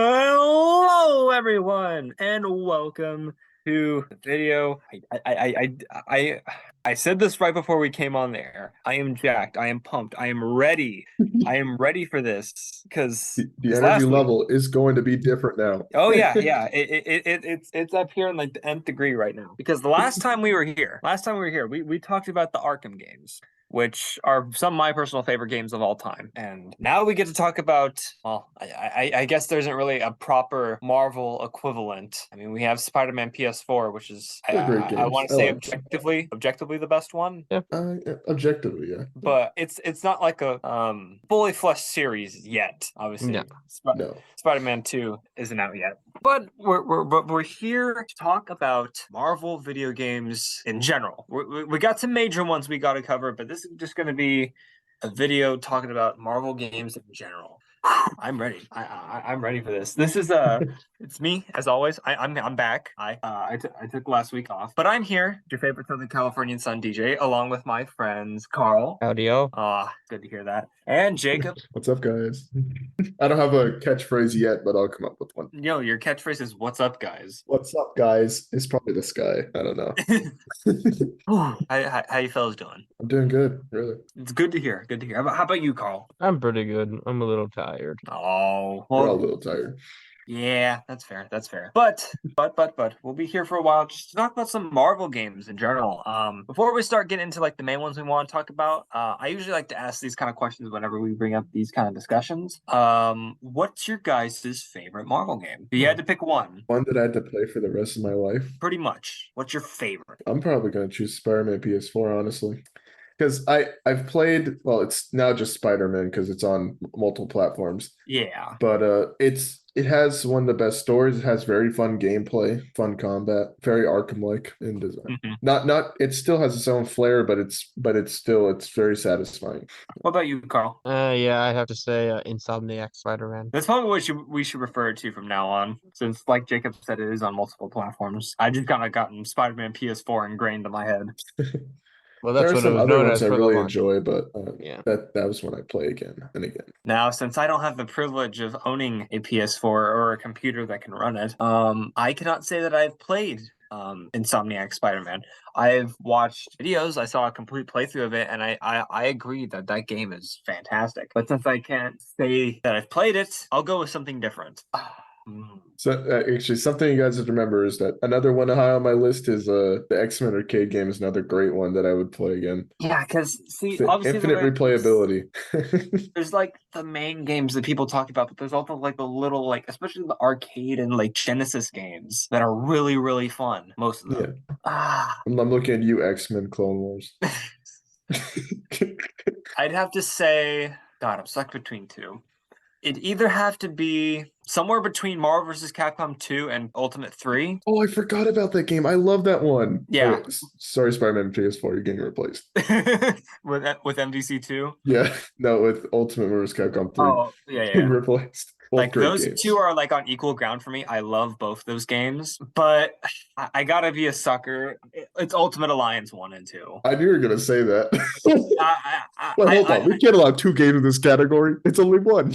Hello, everyone, and welcome to the video. I said this right before we came on there. I am jacked. I am pumped. I am ready. I am ready for this because The energy last week. level is going to be different now. Oh yeah, yeah. It's up here in like the nth degree right now because the last time we were here, we talked about the Arkham games, which are some of my personal favorite games of all time. And now we get to talk about, well, I guess there isn't really a proper Marvel equivalent. I mean, we have Spider-Man PS4, which is They're great I games. want to I say like them. objectively the best one. Yeah. Yeah, objectively, yeah. But it's not like a fully fleshed series yet. Obviously, No. No. Spider-Man 2 isn't out yet. But we're here to talk about Marvel video games in general. We got some major ones we got to cover, but this is just going to be a video talking about Marvel games in general. I'm ready. I'm ready for this. This is it's me as always. I'm back. I took last week off, but I'm here, your favorite Southern Californian son DJ, along with my friends Carl. Audio. Good to hear that. And Jacob. What's up, guys? I don't have a catchphrase yet, but I'll come up with one. Yo, your catchphrase is "What's up, guys?" What's up, guys? It's probably this guy. I don't know. How you fellas doing? I'm doing good, really. It's good to hear. Good to hear. How about you, Carl? I'm pretty good. I'm a little tired. Oh, We're all a well, little tired. yeah, that's fair. That's fair. But we'll be here for a while just to talk about some Marvel games in general. Before we start getting into like the main ones we want to talk about, I usually like to ask these kind of questions whenever we bring up these kind of discussions. What's your guys' favorite Marvel game? If you had to pick one, One that I had to play for the rest of my life. pretty much. What's your favorite? I'm probably going to choose Spider-Man PS4, honestly. Because I've played, well, it's now just Spider-Man because it's on multiple platforms. Yeah. But it has one of the best stories. It has very fun gameplay, fun combat, very Arkham-like in design. Mhm. Not it still has its own flair, but it's very satisfying. What about you, Carl? Yeah, I have to say, Insomniac Spider-Man. That's probably what we should refer it to from now on, since, like Jacob said, it is on multiple platforms. I just kind of gotten Spider-Man PS4 ingrained in my head. Well, There that's are what it some was other known ones as I for the really launch. enjoy, but Yeah. that was when I play again and again. Now, since I don't have the privilege of owning a PS4 or a computer that can run it, I cannot say that I've played Insomniac Spider-Man. I've watched videos, I saw a complete playthrough of it, and I agree that that game is fantastic. But since I can't say that I've played it, I'll go with something different. So actually, something you guys have to remember is that another one high on my list is the X-Men arcade game is another great one that I would play again. Yeah, because see, obviously Infinite replayability. there's like the main games that people talk about, but there's also like the little like, especially the arcade and like Genesis games that are really really fun. Most of them. I'm looking at you, X-Men Clone Wars. I'd have to say, God, I'm stuck between two. It'd either have to be somewhere between Marvel vs. Capcom 2 and Ultimate 3. Oh, I forgot about that game. I love that one. Yeah. Okay, sorry, Spider-Man PS4, you're getting replaced. with MVC 2? Yeah, no, with Ultimate vs. Capcom 3. Oh, yeah, Getting replaced. Both like great those games. two are like on equal ground for me. I love both those games, but I gotta be a sucker. It's Ultimate Alliance 1 and 2. I knew you were gonna say that. Well, hold on. We I- can't allow two games in this category. It's only one.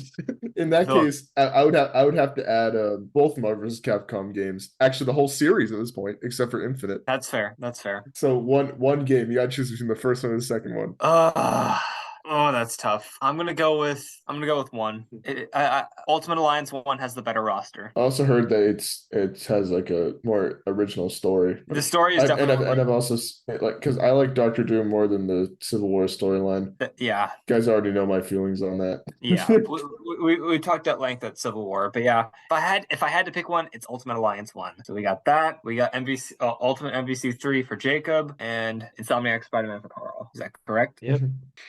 In that No. case, I would have to add both Marvel vs. Capcom games. Actually, the whole series at this point, except for Infinite. That's fair. That's fair. So one game, you gotta choose between the first one and the second one. Oh, that's tough. I'm gonna go with one. Ultimate Alliance 1 has the better roster. I also heard that it has like a more original story. The story is definitely and I've also like because I like Doctor Doom more than the Civil War storyline. Yeah. You guys already know my feelings on that. Yeah, we talked at length at Civil War, but yeah, if I had to pick one, it's Ultimate Alliance 1. So we got that. We got MVC Ultimate MVC 3 for Jacob and Insomniac Spider-Man for Carl. Is that correct? Yep.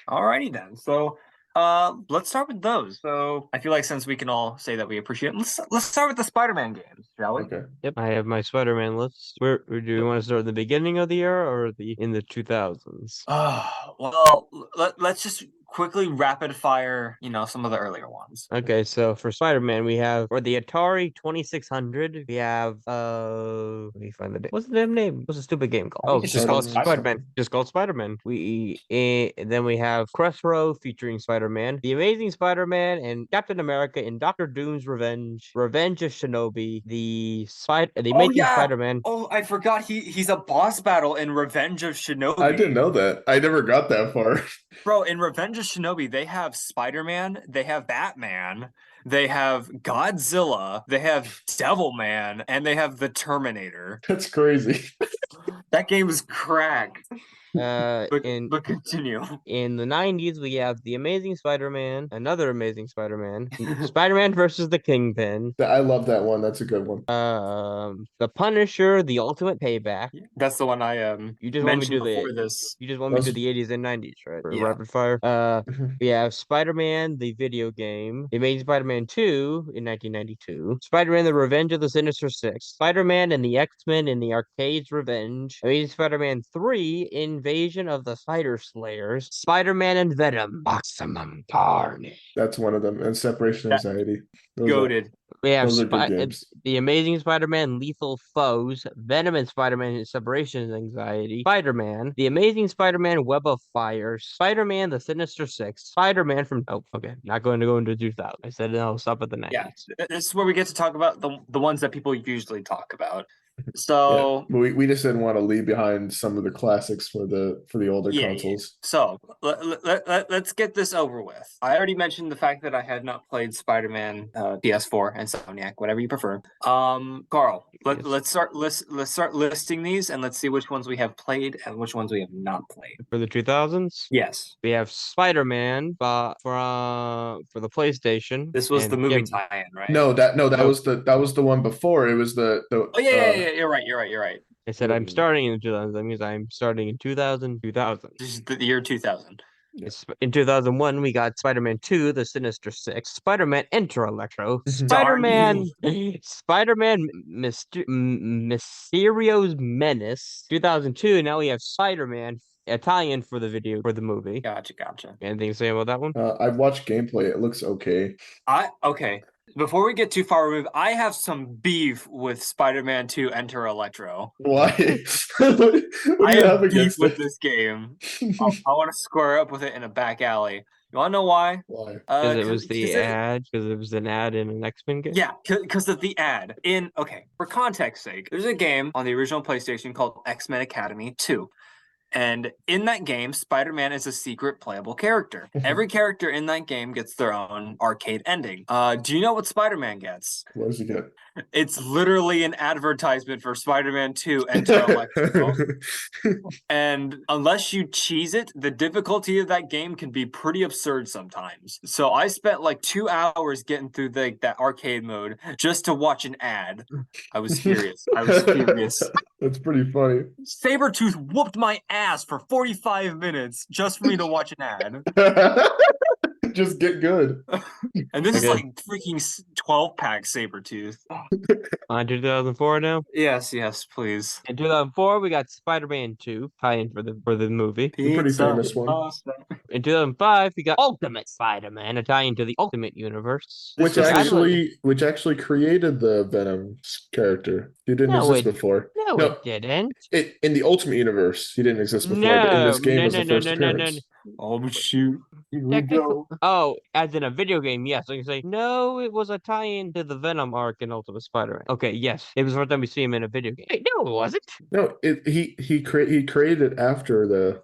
Alrighty then. So let's start with those. So I feel like since we can all say that we appreciate it, let's start with the Spider-Man games, shall we? Okay. Yep. I have my Spider-Man list. Where do you want to start in the beginning of the era or in the 2000s? Well, let's just quickly rapid fire, some of the earlier ones. Okay, so for Spider-Man, we have for the Atari 2600, we have let me find the name. What's the damn name? What's the stupid game called? I think Oh, it's just just called called Spider-Man. Just called Spider-Man. Then we have Crestro featuring Spider-Man, The Amazing Spider-Man, and Captain America in Doctor Doom's Revenge, Revenge of Shinobi, the Oh Amazing yeah. Spider-Man. Oh, I forgot he's a boss battle in Revenge of Shinobi. I didn't know that. I never got that far. Bro, in Revenge of Shinobi, they have Spider-Man, they have Batman, they have Godzilla, they have Devilman, and they have the Terminator. That's crazy. That game is crack. But In continue. In the 90s, we have The Amazing Spider-Man, another Amazing Spider-Man, Spider-Man versus the Kingpin, I love that one. That's a good one. The Punisher, The Ultimate Payback. That's the one I You just want me to mentioned do before the this. you just want me to do Those- the 80s and 90s, right? For Yeah. rapid fire. Mhm. We have Spider-Man, the video game, The Amazing Spider-Man 2 in 1992, Spider-Man, The Revenge of the Sinister Six, Spider-Man and the X-Men in the Arcade's Revenge, Amazing Spider-Man 3, Invasion of the Spider Slayers, Spider-Man and Venom, Maximum Carnage. That's one of them. And Separation That- Anxiety. Those Goated. We have Those are good games. The Amazing Spider-Man Lethal Foes, Venom and Spider-Man Separation Anxiety, Spider-Man, The Amazing Spider-Man Web of Fire, Spider-Man The Sinister Six, Spider-Man from oh, okay, not going to go into 2000. I said no, stop at the 90s. Yeah, this is where we get to talk about the ones that people usually talk about. Yeah, So but we just didn't want to leave behind some of the classics for the older yeah. consoles. So let's get this over with. I already mentioned the fact that I had not played Spider-Man PS4 and Insomniac, whatever you prefer. Carl, Yes. let's start listing these and let's see which ones we have played and which ones we have not played. For the 2000s, Yes, we have Spider-Man for the PlayStation. this was and the movie yeah, tie-in, right? No, that No. was the one before. It was the Oh yeah, you're right. I said I'm Mm. starting in 2000. That means I'm starting in 2000. This is the year 2000. In 2001, we got Spider-Man 2, The Sinister Six, Spider-Man Enter Electro, Mhm. Spider-Man, Spider-Man Mysterio's Menace, 2002. Now we have Spider-Man Italian for the movie. Gotcha. Anything to say about that one? I've watched gameplay. It looks okay. Okay. Before we get too far removed, I have some beef with Spider-Man 2 Enter Electro. Why? What do I you have have beef against with it? this game. I want to square up with it in a back alley. You want to know why? Why? Because it was the 'cause it- ad. Because it was an ad in an X-Men game. Yeah, because of the ad. Okay, for context sake, there's a game on the original PlayStation called X-Men Academy 2. And in that game, Spider-Man is a secret playable character. Every character in that game gets their own arcade ending. Do you know what Spider-Man gets? What does he get? It's literally an advertisement for Spider-Man 2 Enter Electro. And unless you cheese it, the difficulty of that game can be pretty absurd sometimes. So I spent like 2 hours getting through that arcade mode just to watch an ad. I was furious. That's pretty funny. Sabretooth whooped my ass for 45 minutes just for me to watch an ad. Just get good. And this is Okay. like freaking 12-pack Sabretooth. On 2004 now. Yes, please. In 2004, we got Spider-Man 2 tie-in for the movie. Pretty famous one. Pasta. In 2005, we got Ultimate Spider-Man, a tie-in to the Ultimate Universe. This Which was actually created the Venom character. He didn't No, exist it- before. No, No. it didn't. In the Ultimate Universe, he didn't exist before. But in this game was the first appearance. Oh shoot. Here we Technically- go. Oh, as in a video game, yes. So you can say, no, it was a tie-in to the Venom arc in Ultimate Spider-Man. Okay, yes. It was the first time we see him in a video game. Wait, no, it wasn't. No, he created it after the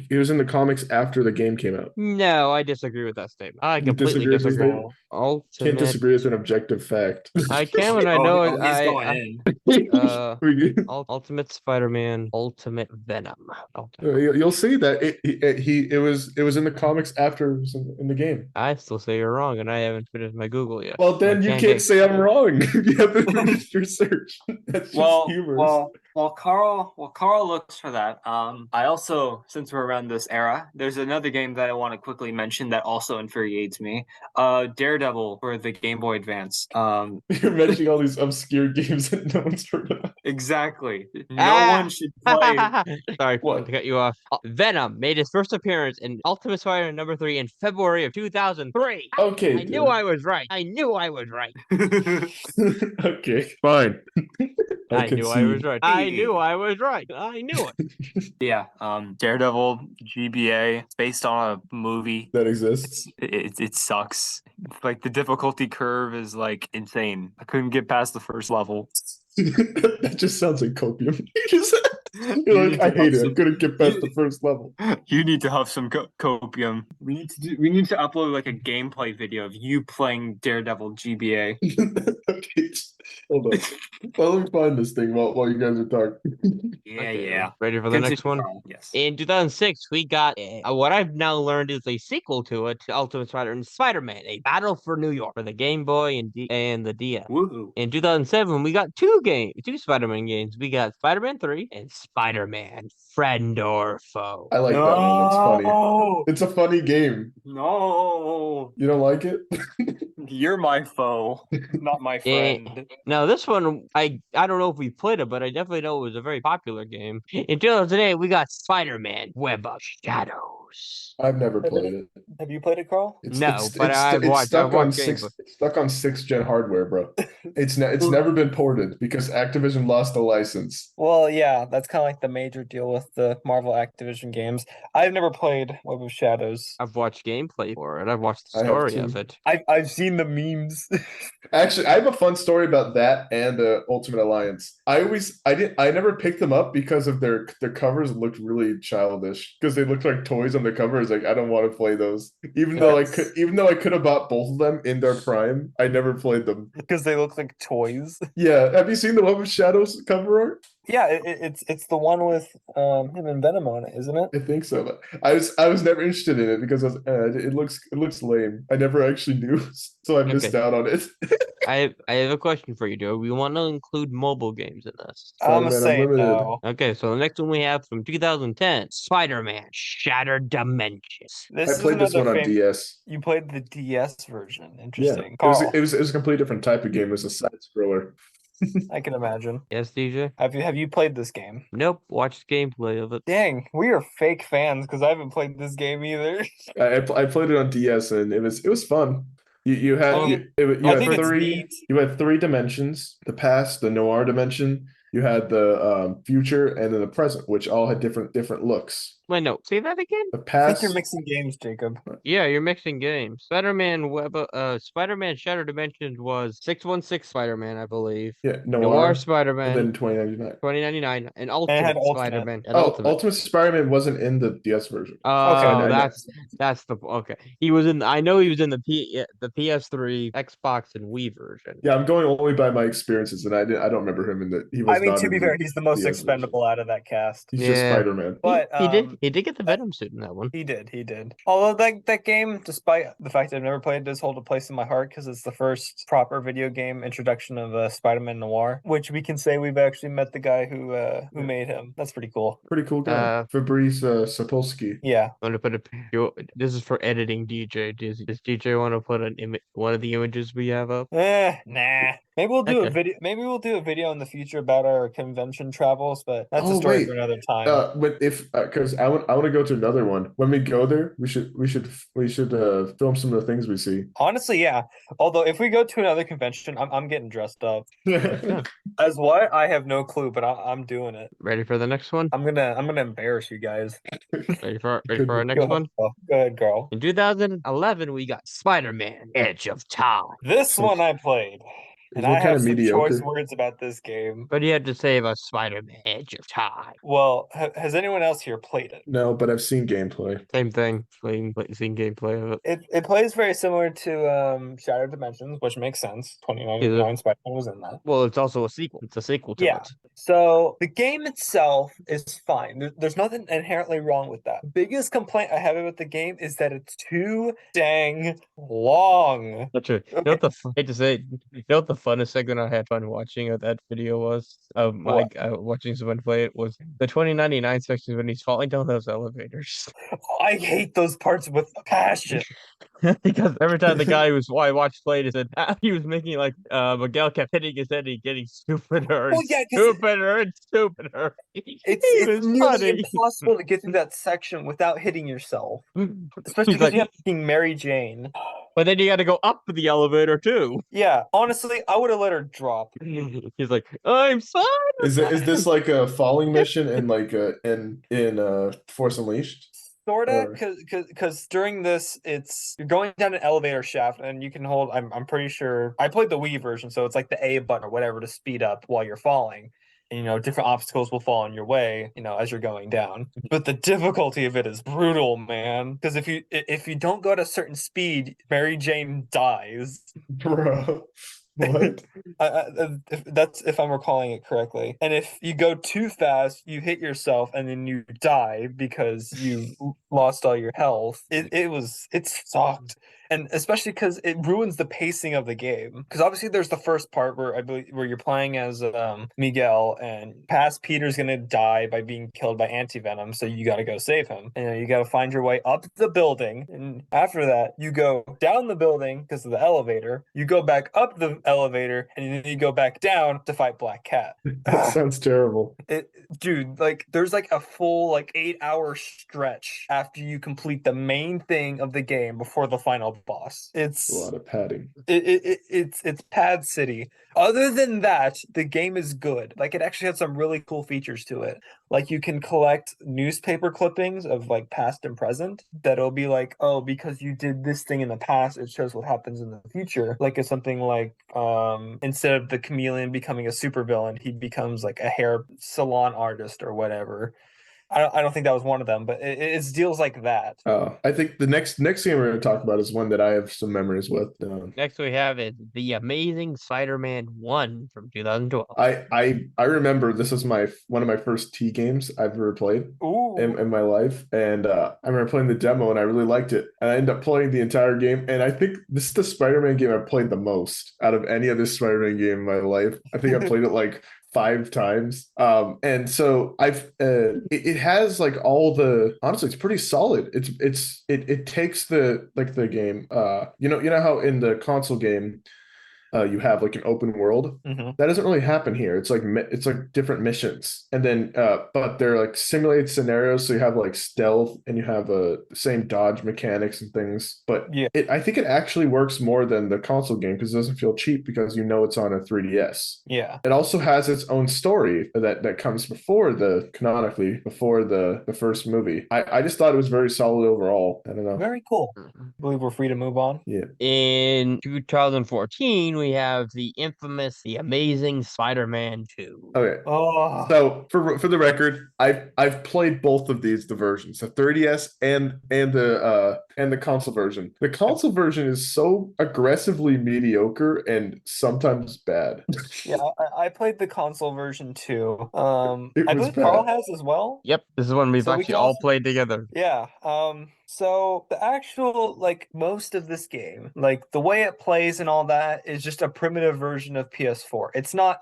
he was in the comics after the game came out. No, I disagree with that statement. I You completely disagree with this disagree. statement? Can't Ultimate. disagree with an objective fact. I can when I know it. He's going in. Ultimate Spider-Man, Ultimate Venom. You'll see that it was in the comics after it was in the game. I still say you're wrong, and I haven't finished my Google yet. Well, then I you can't can't get- say I'm wrong. You haven't finished your search. That's just humorous. Carl looks for that, I also, since we're around this era, there's another game that I want to quickly mention that also infuriates me. Daredevil for the Game Boy Advance. You're mentioning all these obscure games that no one's heard of. Exactly. No one should play. Sorry What? to cut you off. Venom made his first appearance in Ultimate Spider-Man #3 in February of 2003. Okay, I knew I was right. I knew I was right. Okay, fine. I knew I was concede. right. I knew I was right. I knew it. Yeah, Daredevil GBA, it's based on a movie. That exists. It sucks. Like the difficulty curve is like insane. I couldn't get past the first level. That just sounds like copium. You You're need like, I to hate huff it. I some- couldn't get past the first level. You need to huff some copium. We need to upload like a gameplay video of you playing Daredevil GBA. Okay, hold on. Well, let me find this thing while you guys are talking. Yeah, Okay, yeah. Ready for the next one? Carl. Yes. In 2006, we got what I've now learned is a sequel to it, to Ultimate Spider-Man: A Battle for New York for the Game Boy and the DS. Woohoo. In 2007, we got two Spider-Man games. We got Spider-Man 3 and Spider-Man Friend or Foe. I like that one. It's funny. No, It's a funny game. no, You don't like it? you're my foe, not my friend. Now this one, I don't know if we played it, but I definitely know it was a very popular game. In 2008, we got Spider-Man Web of Shadows. I've never played it. Have you played it, Carl? No, but I've watched games. It's stuck on 6th-gen hardware, bro. It's never been ported because Activision lost the license. Well, yeah, that's kind of like the major deal with the Marvel Activision games. I've never played Web of Shadows. I've watched gameplay for it. I've watched the I have story too. of it. I've seen the memes. Actually, I have a fun story about that and Ultimate Alliance. I never picked them up because of their covers looked really childish because they looked like toys on the cover. It's like I don't want to play those. Even though I could have bought both of them in their prime, I never played them. Because they look like toys. Yeah, have you seen the Web of Shadows cover art? Yeah, it's the one with him and Venom on it, isn't it? I think so. But I was never interested in it because it looks lame. I never actually knew, so I missed out on it. I have a question for you, Do we want to include mobile games in this? I'm Spider-Man saying Unlimited. no. Okay, so the next one we have from 2010, Spider-Man Shattered Dimensions. I played this one on DS. You played the DS version. Yeah, Interesting. it was a completely different type of game. It was a side scroller. I can imagine. Yes, DJ? Have you played this game? Nope, watched gameplay of it. Dang, we are fake fans because I haven't played this game either. I played it on DS and it was fun. You had you had 3 dimensions: the past, the noir dimension. You had the future, and then the present, which all had different looks. Wait, no, say that again? The I past. think you're mixing games, Jacob. Yeah, you're mixing games. Spider-Man Shattered Dimensions was 616 Spider-Man, I believe. Yeah, Noir and Spider-Man, then 2099. 2099, and it Ultimate had Ultimate. Spider-Man. And Oh, Ultimate. Ultimate Spider-Man wasn't in the DS version. Oh, Okay. that's the okay. He was in. I know he was in the PS3, Xbox, and Wii version. Yeah, I'm going only by my experiences, and I don't remember him in the. He was. I mean, not to in be the fair, he's the most DS expendable out of that cast. He's just Yeah. Spider-Man. But He did get the Venom suit in that one. He did. Although that game, despite the fact that I've never played, does hold a place in my heart because it's the first proper video game introduction of Spider-Man Noir, which we can say we've actually met the guy who made him. That's pretty cool. Pretty cool guy. Fabrice Sapolsky. Yeah. I'm gonna put this is for editing, DJ. Does DJ want to put one of the images we have up? Nah. Maybe we'll do a Okay. video. Maybe we'll do a video in the future about our convention travels, but that's a Oh, story wait. for another time. But if because I want to go to another one. When we go there, we should film some of the things we see. Honestly, yeah. Although if we go to another convention, I'm getting dressed up. As what? I have no clue, but I'm doing it. Ready for the next one? I'm gonna embarrass you guys. Ready for our next one? Go ahead, girl. In 2011, we got Spider-Man: Edge of Time. This one I played, and What I kind have of some choice mediocre? words about this game. What do you have to say about Spider-Man: Edge of Time? Well, has anyone else here played it? No, but I've seen gameplay. Same thing. Seeing gameplay of it. It plays very similar to Shattered Dimensions, which makes sense. 2099 Spider-Man was in that. Well, it's also a sequel. It's a sequel to Yeah. it. So the game itself is fine. There's nothing inherently wrong with that. Biggest complaint I have about the game is that it's too dang long. Not true. You know what the hate to say it. You know what the funnest segment I had fun watching of that video was of Mike watching someone play it was the 2099 section when he's falling down those elevators. I hate those parts with passion. Because every time the guy who I watched played, he said he was making like Miguel kept hitting his head and getting stupider and stupider and stupider. It's nearly funny. impossible to get through that section without hitting yourself, especially because you have fucking Mary Jane. But then you got to go up the elevator too. Yeah, honestly, I would have let her drop. He's like, I'm sorry. Is this like a falling mission in like in Force Unleashed? Sorta, because during this, you're going down an elevator shaft, and you can hold. I'm pretty sure I played the Wii version, so it's like the A button or whatever to speed up while you're falling. And different obstacles will fall in your way, as you're going down. But the difficulty of it is brutal, man. Because if you don't go at a certain speed, Mary Jane dies. Bro. What? That's if I'm recalling it correctly. And if you go too fast, you hit yourself and then you die because you lost all your health. It sucked. And especially because it ruins the pacing of the game. Because obviously there's the first part where I believe where you're playing as Miguel, and past Peter's gonna die by being killed by anti-venom, so you gotta go save him. And you gotta find your way up the building, and after that you go down the building because of the elevator. You go back up the elevator, and then you go back down to fight Black Cat. That sounds terrible. Dude, like there's like a full 8-hour stretch after you complete the main thing of the game before the final boss. It's a lot of padding. It's Pad City. Other than that, the game is good. Like it actually has some really cool features to it. Like you can collect newspaper clippings of like past and present that'll be like, oh, because you did this thing in the past, it shows what happens in the future. Like it's something like instead of the chameleon becoming a supervillain, he becomes like a hair salon artist or whatever. I don't think that was one of them, but it's deals like that. I think the next game we're going to talk about is one that I have some memories with. Next we have is The Amazing Spider-Man 1 from 2012. I remember this is one of my first T games I've ever played in my life, and I remember playing the demo and I really liked it, and I ended up playing the entire game, and I think this is the Spider-Man game I've played the most out of any other Spider-Man game in my life. I think I played it like 5 times. And so it has like all the, honestly, it's pretty solid. It takes the game, you know how in the console game you have like an open world. That doesn't really happen here. It's like different missions, and then but they're like simulated scenarios, so you have like stealth and you have the same dodge mechanics and things. But I think it actually works more than the console game because it doesn't feel cheap because it's on a 3DS. It also has its own story that comes canonically before the first movie. I just thought it was very solid overall. I don't know. Very cool. I believe we're free to move on. Yeah. In 2014, we have the infamous The Amazing Spider-Man 2. Okay. So for the record, I've played both of the versions, the 3DS and the console version. The console version is so aggressively mediocre and sometimes bad. Yeah, I played the console version too. I believe Carl has as well. Yep, this is one we've actually all played together. Yeah. So the actual most of this game, like the way it plays and all that, is just a primitive version of PS4. It's not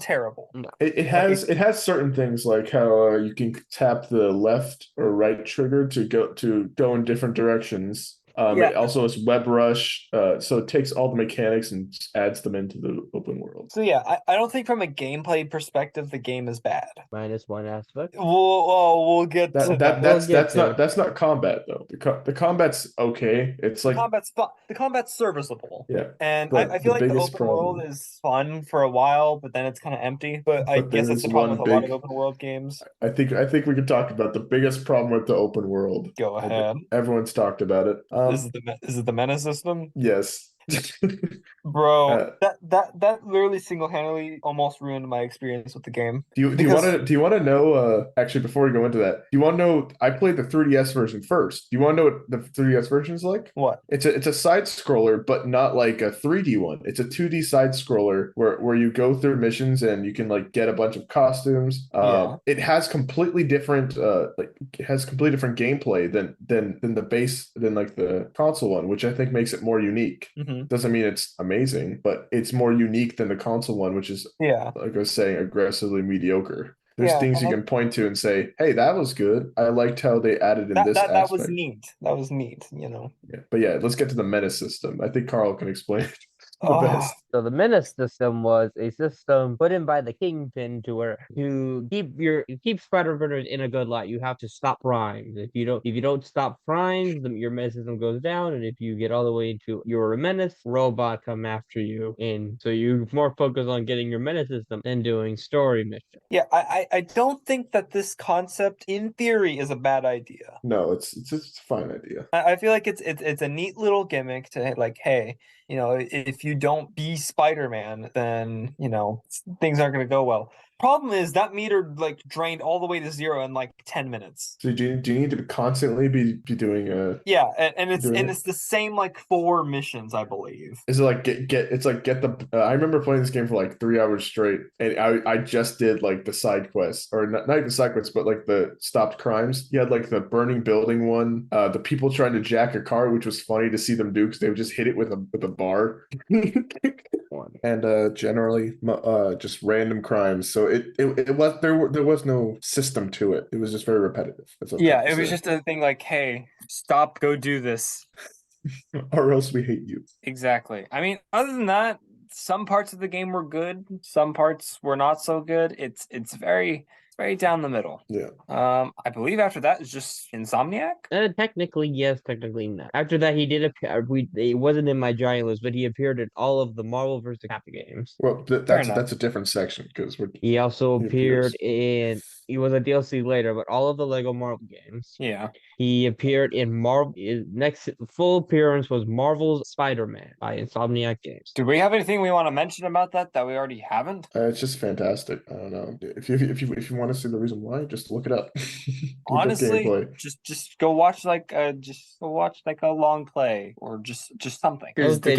terrible. No. It has certain things like how you can tap the left or right trigger to go in different directions. It also has web rush, so it takes all the mechanics and adds them into the open world. So yeah, I don't think from a gameplay perspective the game is bad. Minus one aspect. We'll get to that. That's not combat though. The combat's okay. It's like the combat's serviceable. Yeah, and I feel like the open world is fun for a while, but then it's kind of empty. But I guess that's the problem with a lot of open world games. I think we could talk about the biggest problem with the open world. Go ahead. Everyone's talked about it. Is it the mana system? Yes. Bro, that literally single-handedly almost ruined my experience with the game. Do you want to know actually before we go into that, do you want to know, I played the 3DS version first. Do you want to know what the 3DS version is like? What? It's a side scroller, but not like a 3D one. It's a 2D side scroller where you go through missions and you can like get a bunch of costumes. It has completely different gameplay than the console one, which I think makes it more unique. Doesn't mean it's amazing, but it's more unique than the console one, which is, Yeah. like I was saying, aggressively mediocre. There's Yeah, things you can point to and say, "Hey, that was good. I liked how they added in this that was aspect." neat. That was neat, you know. Yeah. But yeah, let's get to the menace system. I think Carl can explain it the Oh, best. So the menace system was a system put in by the Kingpin to keep spider venom in a good light. You have to stop primes. If you don't stop primes, your menace system goes down. And if you get all the way into your menace, robot come after you. And so you more focus on getting your menace system than doing story missions. yeah, I don't think that this concept in theory is a bad idea. No, it's a fine idea. I feel like it's a neat little gimmick to like, hey, you know, if you don't be Spider-Man, then you know things aren't going to go well. Problem is that meter like drained all the way to 0 in like 10 minutes. So do you need to constantly be doing Yeah, and doing it's the same like 4 missions, I believe. Is it like get it's like get the I remember playing this game for like 3 hours straight, and I just did like the side quests, or not even the side quests, but like the stopped crimes. You had like the burning building one, the people trying to jack a car, which was funny to see them do because they would just hit it with a bar. And generally just random crimes, so it was there was no system to it. It was just very repetitive. That's what I'm Yeah, trying to it was say. just a thing like, hey, stop, go do this. Or else we hate you. Exactly. I mean, other than that, some parts of the game were good, some parts were not so good. It's very down the middle. Yeah. I believe after that is just Insomniac. Technically, yes, technically not. After that, he did appear. It wasn't in my giant list, but he appeared in all of the Marvel vs. Capcom games. Well, Fair enough. that's a different section because we're He also He appeared appears. in. He was a DLC later, but all of the Lego Marvel games. Yeah. He appeared in Marvel. His next full appearance was Marvel's Spider-Man by Insomniac Games. Do we have anything we want to mention about that we already haven't? It's just fantastic. I don't know if you want to see the reason why, just look it up. Look up Honestly, gameplay. just go watch like a long play or just something. I Because would say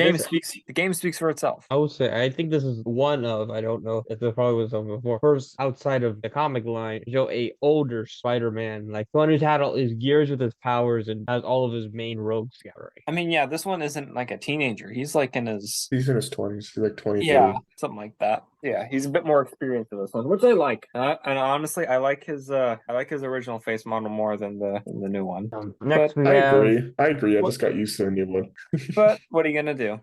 the game speaks for itself. I would say I think this is one of, I don't know if there probably was some before, first outside of the comic line show a older Spider-Man, like one who's had all his gears with his powers and has all of his main rogues gallery. I mean, yeah, this one isn't like a teenager. He's like in his He's in his 20s. He's like 20, yeah, 30. something like that. Yeah, he's a bit more experienced in this one, which I like. And honestly, I like his original face model more than the new one. Next But we I have agree. I agree. I just got used to the new one. but what are you gonna do?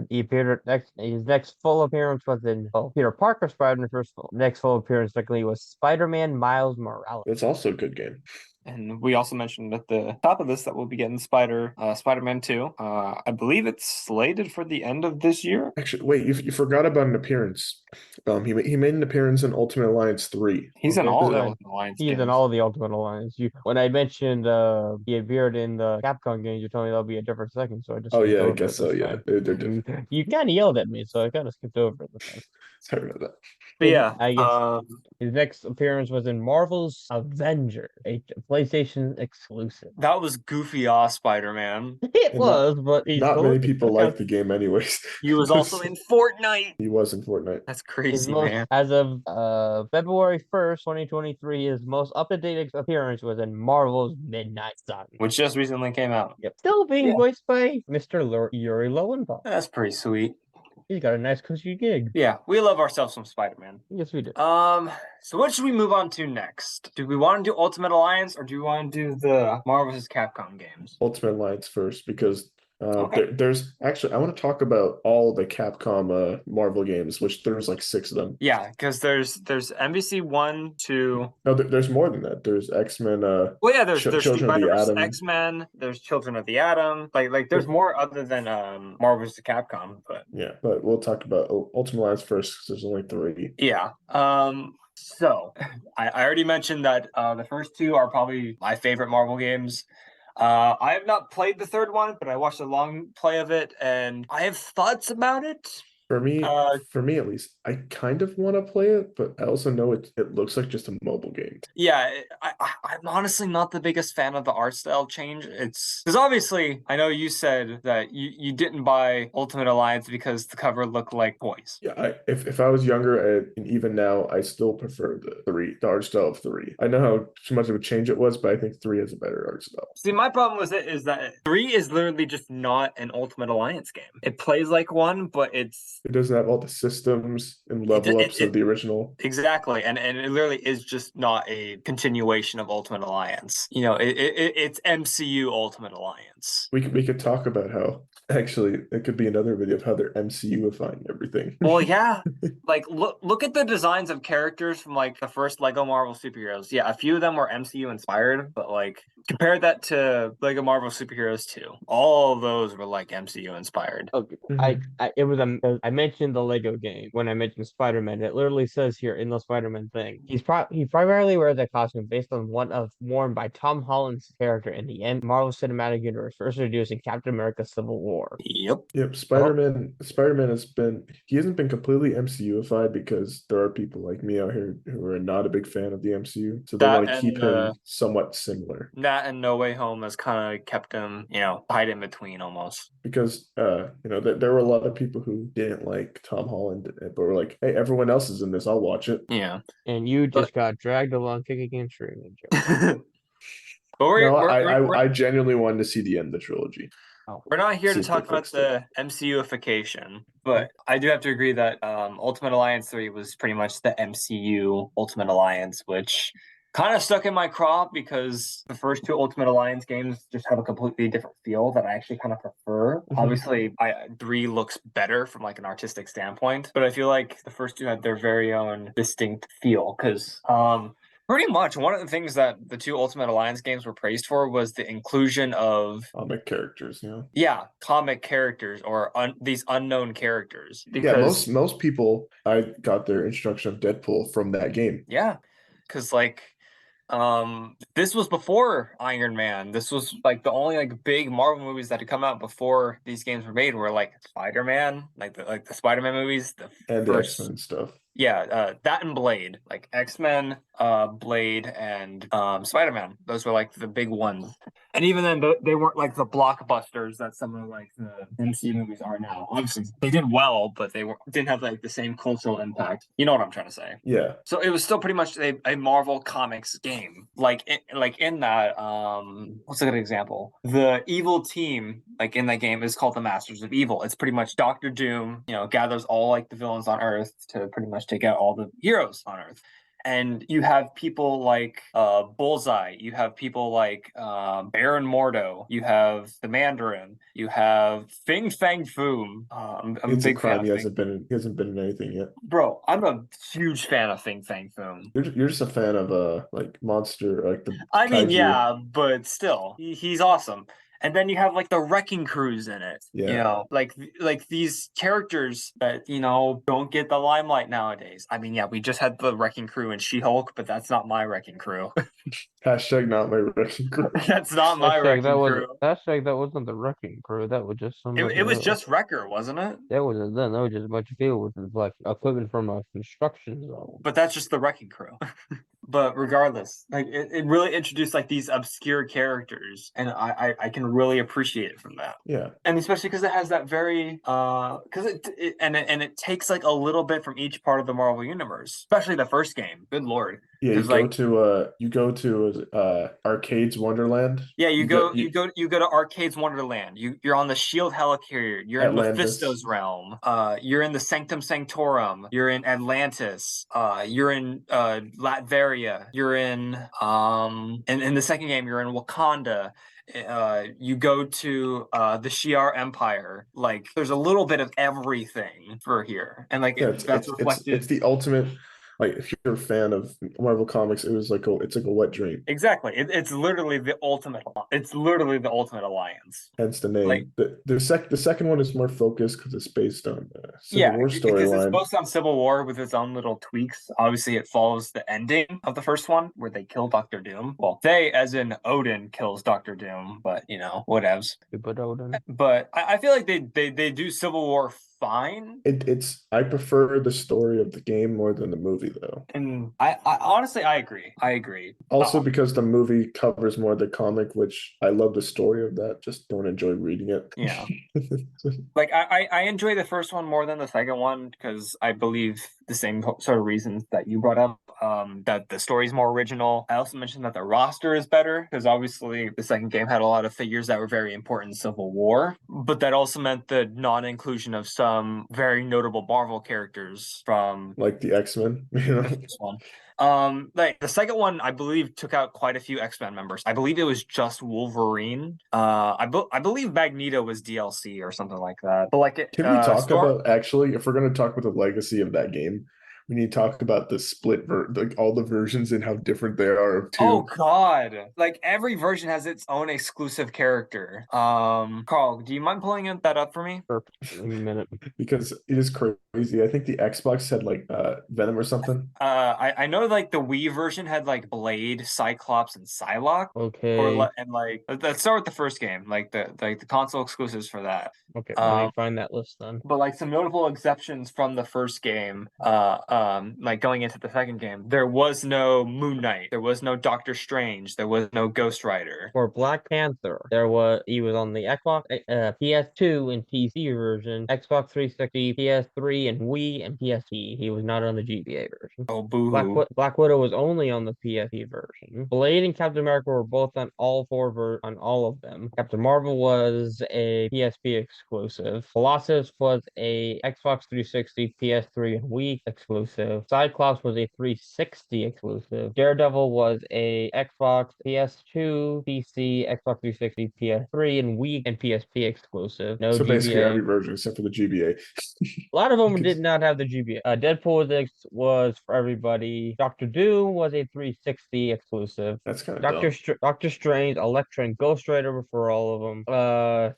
he appeared his next full appearance was in Peter Parker Spider-Man next full appearance technically was Spider-Man Miles Morales. It's also a good game. And we also mentioned at the top of this that we'll be getting Spider-Man 2. I believe it's slated for the end of this year. Actually, wait, you forgot about an appearance. He made an appearance in Ultimate Alliance 3. He's in Okay. all Is the it- Ultimate Alliance He's in games. all of the Ultimate Alliance. When I mentioned he appeared in the Capcom games, you told me that'll be a different second, so I just Oh skipped yeah, I over guess it so. this Yeah, time. they're different. You kind of yelled at me, so I kind of skipped over it this time. Sorry about that. But yeah, I guess his next appearance was in Marvel's Avengers, a PlayStation exclusive. that was goofy ass Spider-Man. It And was, but Not many people like the game, anyways. He was also in Fortnite. He was in Fortnite. That's his crazy, most, man. as of February 1st, 2023, his most up-to-date appearance was in Marvel's Midnight Sun. Which just recently came out. Yep. Still being Yeah. voiced by Mr. Yuri Lowenthal. That's pretty sweet. He's got a nice cushy gig. Yeah, we love ourselves some Spider-Man. Yes, we do. So what should we move on to next? Do we want to do Ultimate Alliance or do we want to do the Marvel vs. Capcom games? Ultimate Alliance first because Okay. there's actually I want to talk about all the Capcom Marvel games, which there's like 6 of them. Yeah, because there's MVC 1, 2. No, there's more than that. There's X-Men. Well, yeah, there's Children of the Spider-Verse, Atom. X-Men. There's Children of the Atom. Like there's more other than Marvel vs. Capcom, but Yeah, but we'll talk about Ultimate Alliance first because there's only 3. yeah. So I already mentioned that the first 2 are probably my favorite Marvel games. I have not played the third one, but I watched a long play of it, and I have thoughts about it. For me at least, I kind of want to play it, but I also know it looks like just a mobile game. Yeah, I'm honestly not the biggest fan of the art style change. It's because obviously I know you said that you didn't buy Ultimate Alliance because the cover looked like toys. Yeah, if I was younger and even now, I still prefer the art style of 3. I know how much of a change it was, but I think 3 is a better art style. See, my problem with it is that 3 is literally just not an Ultimate Alliance game. It plays like one, but It doesn't have all the systems and level ups of the original. Exactly, and it literally is just not a continuation of Ultimate Alliance. You know, it's MCU Ultimate Alliance. We could talk about how actually it could be another video of how they're MCU-ifying everything. Well, yeah, like look at the designs of characters from like the first Lego Marvel superheroes. Yeah, a few of them were MCU inspired, but like compare that to Lego Marvel Superheroes 2. All of those were like MCU inspired. Okay. Mhm. I mentioned the Lego game when I mentioned Spider-Man. It literally says here in the Spider-Man thing. He primarily wears a costume based on one of worn by Tom Holland's character in the Marvel Cinematic Universe, first introduced in Captain America: Civil War. Yep. Yep, Spider-Man he hasn't been completely MCU-ified because there are people like me out here who are not a big fan of the MCU. So they want to keep him somewhat similar. That and No Way Home has kind of kept him, tied in between almost. Because there were a lot of people who didn't like Tom Holland, but were like, hey, everyone else is in this, I'll watch it. Yeah. And you just got dragged along kicking and screaming, Joe. But I genuinely wanted to see the end of the trilogy. We're not here to talk about the MCUification, but I do have to agree that Ultimate Alliance 3 was pretty much the MCU Ultimate Alliance, which kind of stuck in my craw because the first 2 Ultimate Alliance games just have a completely different feel that I actually kind of prefer. Mm-hmm. Obviously, 3 looks better from like an artistic standpoint, but I feel like the first 2 had their very own distinct feel because pretty much one of the things that the 2 Ultimate Alliance games were praised for was the inclusion of comic characters, comic characters or these unknown characters. Because most people, I got their introduction of Deadpool from that game. Yeah, because like this was before Iron Man. This was like the only like big Marvel movies that had come out before these games were made were like Spider-Man, like the Spider-Man movies, the X-Men stuff. Yeah, that and Blade, like X-Men, Blade, and Spider-Man. Those were like the big ones. And even then, they weren't like the blockbusters that some of like the MCU movies are now. Obviously, they did well, but they didn't have like the same cultural impact. You know what I'm trying to say? Yeah. So it was still pretty much a Marvel Comics game. Like in that, what's a good example? The evil team, like in that game, is called the Masters of Evil. It's pretty much Doctor Doom, gathers all like the villains on Earth to pretty much take out all the heroes on Earth. And you have people like Bullseye, you have people like Baron Mordo, you have the Mandarin, you have Fing Fang Foom. I'm it's a big crime. fan. He hasn't been in anything yet. Bro, I'm a huge fan of Fing Fang Foom. You're just a fan of like monster, like the. I mean, yeah, but still, he's awesome. And then you have like the Wrecking Crews in it. Yeah. Like these characters that, don't get the limelight nowadays. I mean, yeah, we just had the Wrecking Crew in She-Hulk, but that's not my Wrecking Crew. Hashtag not my Wrecking Crew. That's not my Wrecking Crew. Hashtag that wasn't the Wrecking Crew. That was just somebody It was just Wrecker, wasn't it? That wasn't then. That was just a bunch of people with like equipment from a construction zone. But that's just the Wrecking Crew. But regardless, like it really introduced like these obscure characters, and I can really appreciate it from that. Yeah, and especially because it has that very because it takes like a little bit from each part of the Marvel universe, especially the first game. Good lord. Yeah, you go to Arcade's Wonderland. Yeah, you go to Arcade's Wonderland. You're on the Shield helicarrier. You're Atlantis. In Mephisto's realm. You're in the Sanctum Sanctorum. You're in Atlantis. You're in Latveria. You're in the second game. You're in Wakanda. You go to the Shi'ar Empire. Like there's a little bit of everything for here, and like that's reflected. It's the ultimate. Like if you're a fan of Marvel Comics, it's like a wet dream. Exactly. It's literally the ultimate. It's literally the ultimate alliance. Hence the name. Like, the second one is more focused because it's based on Civil War storyline. Because it's based on Civil War with its own little tweaks. Obviously, it follows the ending of the first one where they kill Doctor Doom. Well, they, as in Odin, kills Doctor Doom, but whatevs. But Odin. But I feel like they do Civil War fine. I prefer the story of the game more than the movie though. And I honestly, I agree. I agree. Also because the movie covers more of the comic, which I love the story of that, just don't enjoy reading it. Yeah. Like I enjoy the first one more than the second one because I believe the same sort of reasons that you brought up. That the story's more original. I also mentioned that the roster is better because obviously the second game had a lot of figures that were very important in Civil War, but that also meant the non-inclusion of some very notable Marvel characters from Like the X-Men, the first one. Like the second one, I believe took out quite a few X-Men members. I believe it was just Wolverine. I believe Magneto was DLC or something like that. But like it, Can we talk Storm. about actually, if we're going to talk about the legacy of that game, we need to talk about the like all the versions and how different they are of Oh two. God! Like every version has its own exclusive character. Carl, do you mind pulling that up for me? Give me a minute. Because it is crazy. I think the Xbox had like Venom or something. I know like the Wii version had like Blade, Cyclops, and Psylocke. Okay. And like let's start with the first game, like the console exclusives for that. Okay, let me find that list then. But like some notable exceptions from the first game, like going into the second game, there was no Moon Knight, there was no Doctor Strange, there was no Ghost Rider. For Black Panther, he was on the Xbox, PS2 and PC version, Xbox 360, PS3 and Wii and PSP. He was not on the GBA version. Oh, boo-hoo. Black Widow was only on the PSP version. Blade and Captain America were both on on all of them. Captain Marvel was a PSP exclusive. Colossus was a Xbox 360, PS3, and Wii exclusive. Cyclops was a 360 exclusive. Daredevil was a Xbox, PS2, PC, Xbox 360, PS3, and Wii and PSP exclusive. No So basically GBA. every version except for the GBA. A lot of them did not have the GBA. Deadpool was for everybody. Doctor Doom was a 360 exclusive. That's kind of dumb. Doctor Strange, Elektra, and Ghost Rider were for all of them.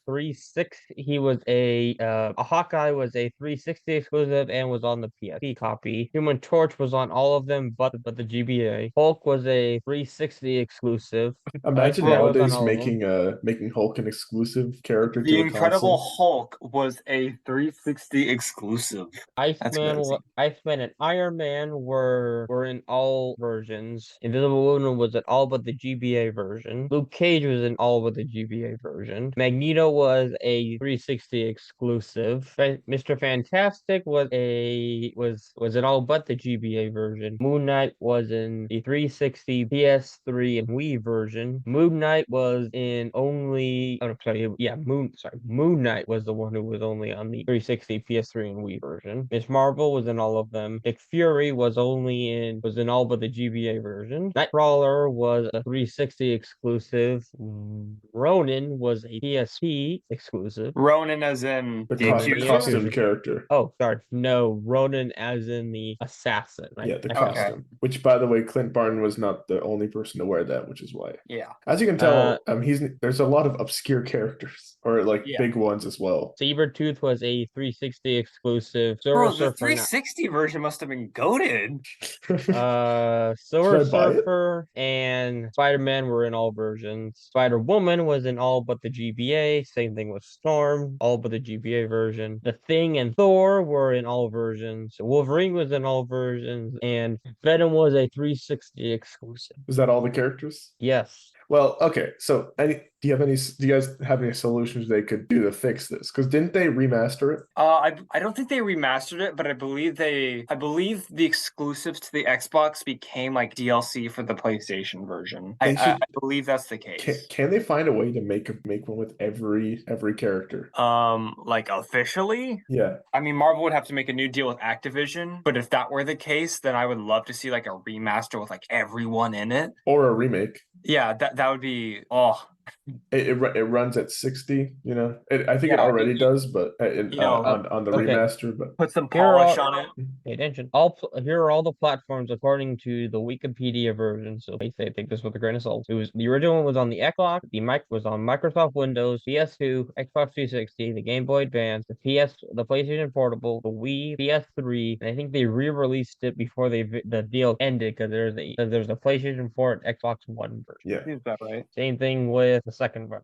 360. He was a Hawkeye was a 360 exclusive and was on the PSP copy. Human Torch was on all of them, but the GBA. Hulk was a 360 exclusive. Imagine Iceman was on nowadays all of them. making Hulk an exclusive character to The a Incredible console. Hulk was a 360 exclusive. That's crazy. Iceman and Iron Man were in all versions. Invisible Woman was in all but the GBA version. Luke Cage was in all but the GBA version. Magneto was a 360 exclusive. Mr. Fantastic was in all but the GBA version. Moon Knight was in the 360, PS3, and Wii version. Moon Knight was in only. Oh, sorry, yeah, Moon Knight was the one who was only on the 360, PS3, and Wii version. Miss Marvel was in all of them. Nick Fury was in all but the GBA version. Nightcrawler was a 360 exclusive. Ronin was a PSP exclusive. Ronin as in The the accused. costume character. Oh, sorry. No, Ronin as in the assassin. Yeah, the Okay. costume. Which, by the way, Clint Barton was not the only person to wear that, which is why. Yeah. As you can tell, there's a lot of obscure characters, or like Yeah. big ones as well. Sabretooth was a 360 exclusive. Bro, Silver the Surfer 360 version must have been goated. Silver Should I buy it? Surfer and Spider-Man were in all versions. Spider-Woman was in all but the GBA. Same thing with Storm, all but the GBA version. The Thing and Thor were in all versions. Wolverine was in all versions, and Venom was a 360 exclusive. Is that all the characters? Yes. Well, okay. So, do you guys have any solutions they could do to fix this? Because didn't they remaster it? I don't think they remastered it, but I believe the exclusives to the Xbox became like DLC for the PlayStation version. I believe that's the case. Can they find a way to make one with every character? Like officially? Yeah. I mean, Marvel would have to make a new deal with Activision, but if that were the case, then I would love to see like a remaster with like everyone in it. Or a remake. Yeah, that would be It runs at 60, I think it already does, but on the remaster, but put some polish on it. Pay attention. Here are all the platforms according to the Wikipedia version. So they say take this with a grain of salt. The original one was on the Xbox, the mic was on Microsoft Windows, PS2, Xbox 360, the Game Boy Advance, the PlayStation Portable, the Wii, PS3, and I think they re-released it before the deal ended because there's a PlayStation 4 and Xbox One version. Yeah. Is that right? Same thing with is the second one.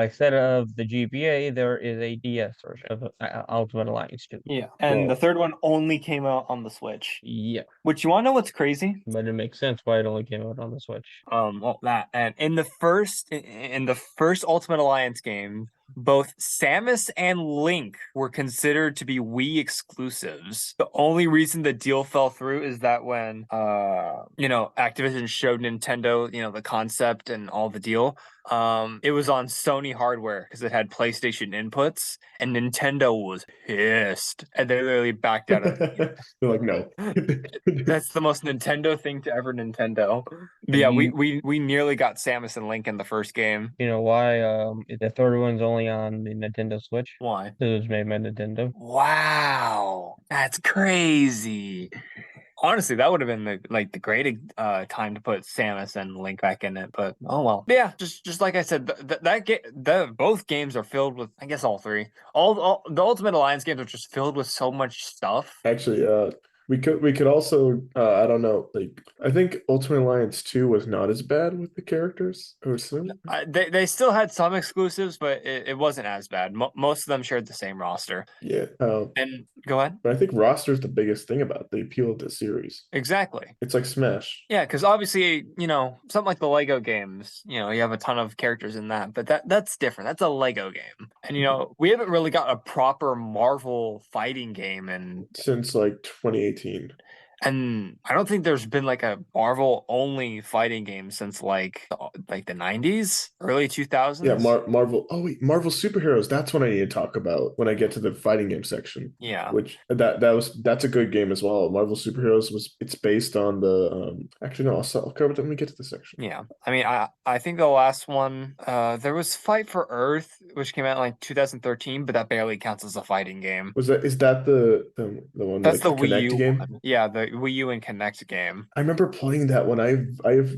Instead of the GBA, there is a DS version of Ultimate Alliance 2. Yeah. And Whoa. the third one only came out on the Switch. Yeah, Which, you want to know what's crazy? but it makes sense why it only came out on the Switch. Well, that, and in the first Ultimate Alliance game, both Samus and Link were considered to be Wii exclusives. The only reason the deal fell through is that when Activision showed Nintendo, the concept and all the deal, it was on Sony hardware because it had PlayStation inputs, and Nintendo was pissed, and they literally backed out of it. They're like, no. That's the most Nintendo thing to ever Nintendo. But And yeah, you- we nearly got Samus and Link in the first game. You know why the third one's only on the Nintendo Switch? Why? It was made by Nintendo. Wow, that's crazy. Honestly, that would have been the great time to put Samus and Link back in it, but oh well. But yeah, just like I said, both games are filled with, I guess all three, all the Ultimate Alliance games are just filled with so much stuff. Actually, we could also I don't know, like I think Ultimate Alliance 2 was not as bad with the characters, I would assume. They still had some exclusives, but it wasn't as bad. Most of them shared the same roster. Yeah. And go ahead. But I think roster is the biggest thing about the appeal of the series. Exactly. It's like Smash. Yeah, because obviously, something like the Lego games, you have a ton of characters in that, but that's different. That's a Lego game. And we haven't really got a proper Marvel fighting game Since like 2018. And I don't think there's been like a Marvel only fighting game since like the 90s, early 2000s. Yeah, Marvel. Oh wait, Marvel superheroes. That's what I need to talk about when I get to the fighting game section. Yeah. Which that's a good game as well. Marvel superheroes it's based on the actually no, I'll cover it when we get to the section. Yeah. I mean, I think the last one there was Fight for Earth, which came out in like 2013, but that barely counts as a fighting game. Is that the one That's like the Wii Kinect U game? one. Yeah, the Wii U and Kinect game. I remember playing that one. I have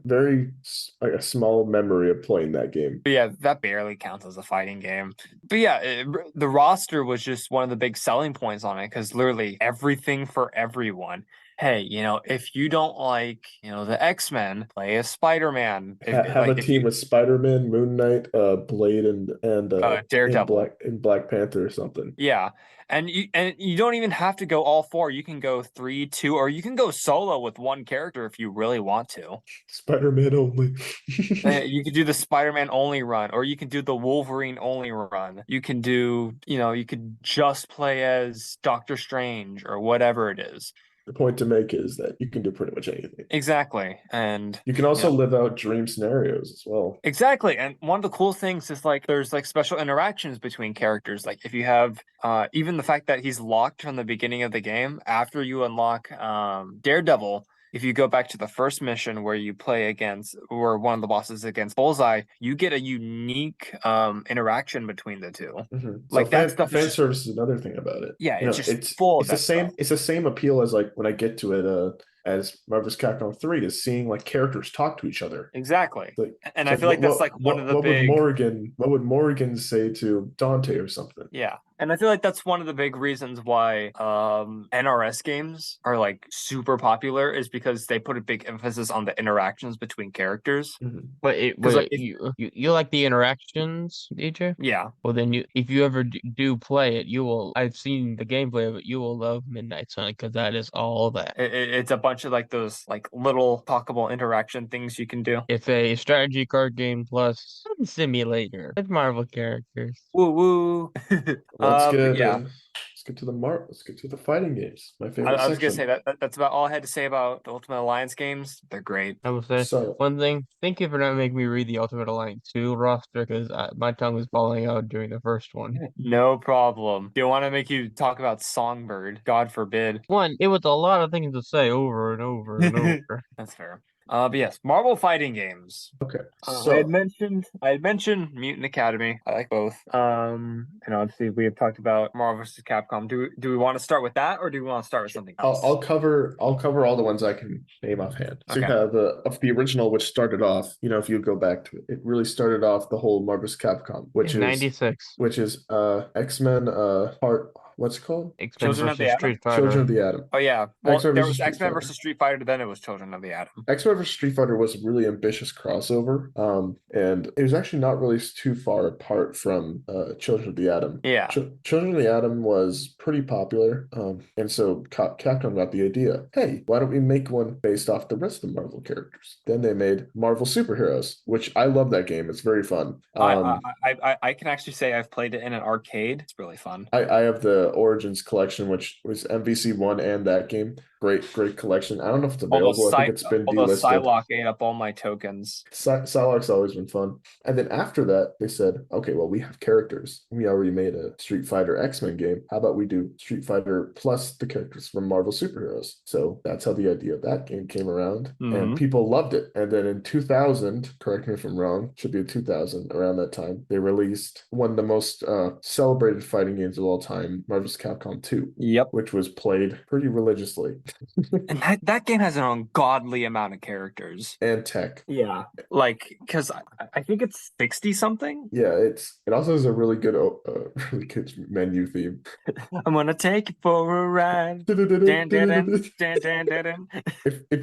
very like a small memory of playing that game. But yeah, that barely counts as a fighting game. But yeah, the roster was just one of the big selling points on it because literally everything for everyone. Hey, if you don't like, the X-Men, play as Spider-Man. Have a team with Spider-Man, Moon Knight, Blade, and Daredevil, and Black Panther or something. Yeah, and you don't even have to go all four. You can go 3, 2, or you can go solo with one character if you really want to. Spider-Man only. You could do the Spider-Man only run, or you can do the Wolverine only run. You can do, you could just play as Doctor Strange or whatever it is. The point to make is that you can do pretty much anything. Exactly. And you can also live out dream scenarios as well. Exactly. And one of the cool things is like there's like special interactions between characters. Like if you have even the fact that he's locked from the beginning of the game, after you unlock Daredevil, if you go back to the first mission where you play against, or one of the bosses against Bullseye, you get a unique interaction between the two. Mm-hmm. Like so that stuff. Fan service is another thing about it. Yeah, it's full. It's the same. Stuff. It's the same appeal as like when I get to it. As Marvel's Capcom 3 is seeing like characters talk to each other. Exactly. And I feel like that's like one of the big. What would Morrigan say to Dante or something? Yeah. And I feel like that's one of the big reasons why NRS games are like super popular is because they put a big emphasis on the interactions between characters. Mm-hmm. But you like the interactions, DJ? Yeah. Well, then if you ever do play it, you will. I've seen the gameplay of it. You will love Midnight Sun because that is all that. It's a bunch of like those like little talkable interaction things you can do. It's a strategy card game plus simulator with Marvel characters. Woo woo. Let's get to the fighting games. My favorite section. I was gonna say that's about all I had to say about the Ultimate Alliance games. They're great. I will say one thing. Thank you for not making me read the Ultimate Alliance 2 roster because my tongue was falling out during the first one. No problem. Do you want to make you talk about Songbird? God forbid. One, it was a lot of things to say over and over and over. That's fair. But yes, Marvel fighting games. Okay. So I had mentioned Mutant Academy. I like both. And obviously we have talked about Marvel vs. Capcom. Do we want to start with that, or do we want to start with something else? I'll cover all the ones I can name offhand. So you have the original, which started off. If you go back to it, it really started off the whole Marvel vs. Capcom, which is 96, which is X-Men what's it called? X-Men Children of the versus Atom? Street Fighter. Children of the Atom. Oh yeah. Well, X-Men there versus was Street X-Men Fighter. versus Street Fighter, then it was Children of the Atom. X-Men vs. Street Fighter was a really ambitious crossover, and it was actually not released too far apart from Children of the Atom. Yeah. Children of the Atom was pretty popular, and so Capcom got the idea, hey, why don't we make one based off the rest of the Marvel characters? Then they made Marvel Superheroes, which I love that game. It's very fun. I can actually say I've played it in an arcade. It's really fun. I have the Origins collection, which was MVC1 and that game. Great collection. I don't know if it's available. I think it's been delisted. Psylocke ate up all my tokens. Psylocke's always been fun. And then after that, they said, okay, well, we have characters. We already made a Street Fighter X-Men game. How about we do Street Fighter plus the characters from Marvel Superheroes? So that's how the idea of that game came around. And people loved it. And then in 2000, correct me if I'm wrong, should be in 2000, around that time, they released one of the most celebrated fighting games of all time, Marvel's Capcom 2. Yep. Which was played pretty religiously. And that game has an ungodly amount of characters. And tech. Yeah. Like, because I think it's 60 something. Yeah, it also has a really good menu theme. I'm gonna take you for a ride. If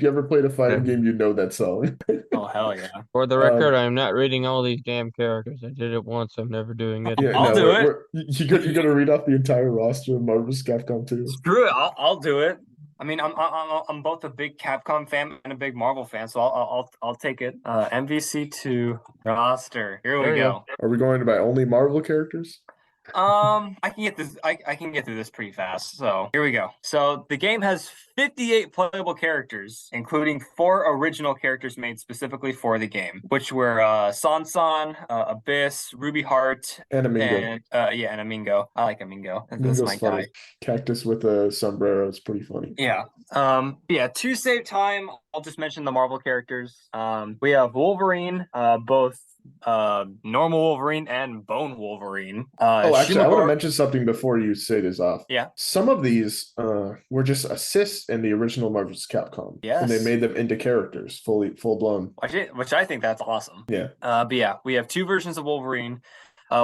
you ever played a fighting game, you know that song. Oh hell yeah. For the record, I'm not reading all these damn characters. I did it once, I'm never doing it. Yeah, I'll do it. You're gonna read off the entire roster of Marvel's Capcom 2? Screw it, I'll do it. I mean, I'm both a big Capcom fan and a big Marvel fan, so I'll take it. MVC2 roster. Here we go. Are we going to buy only Marvel characters? I can get this. I can get through this pretty fast. So here we go. So the game has 58 playable characters, including 4 original characters made specifically for the game, which were Sansan, Abyss, Ruby Heart, and Amingo. And Amingo. I like Amingo. That's my funny. guy. Cactus with a sombrero is pretty funny. Yeah. To save time, I'll just mention the Marvel characters. We have Wolverine, both normal Wolverine and Bone Wolverine. Actually, I want to mention something before you say this off. Yeah. Some of these were just assists in the original Marvel's Capcom. Yes. And they made them into characters, full blown. Which I think that's awesome. Yeah. But yeah, we have 2 versions of Wolverine.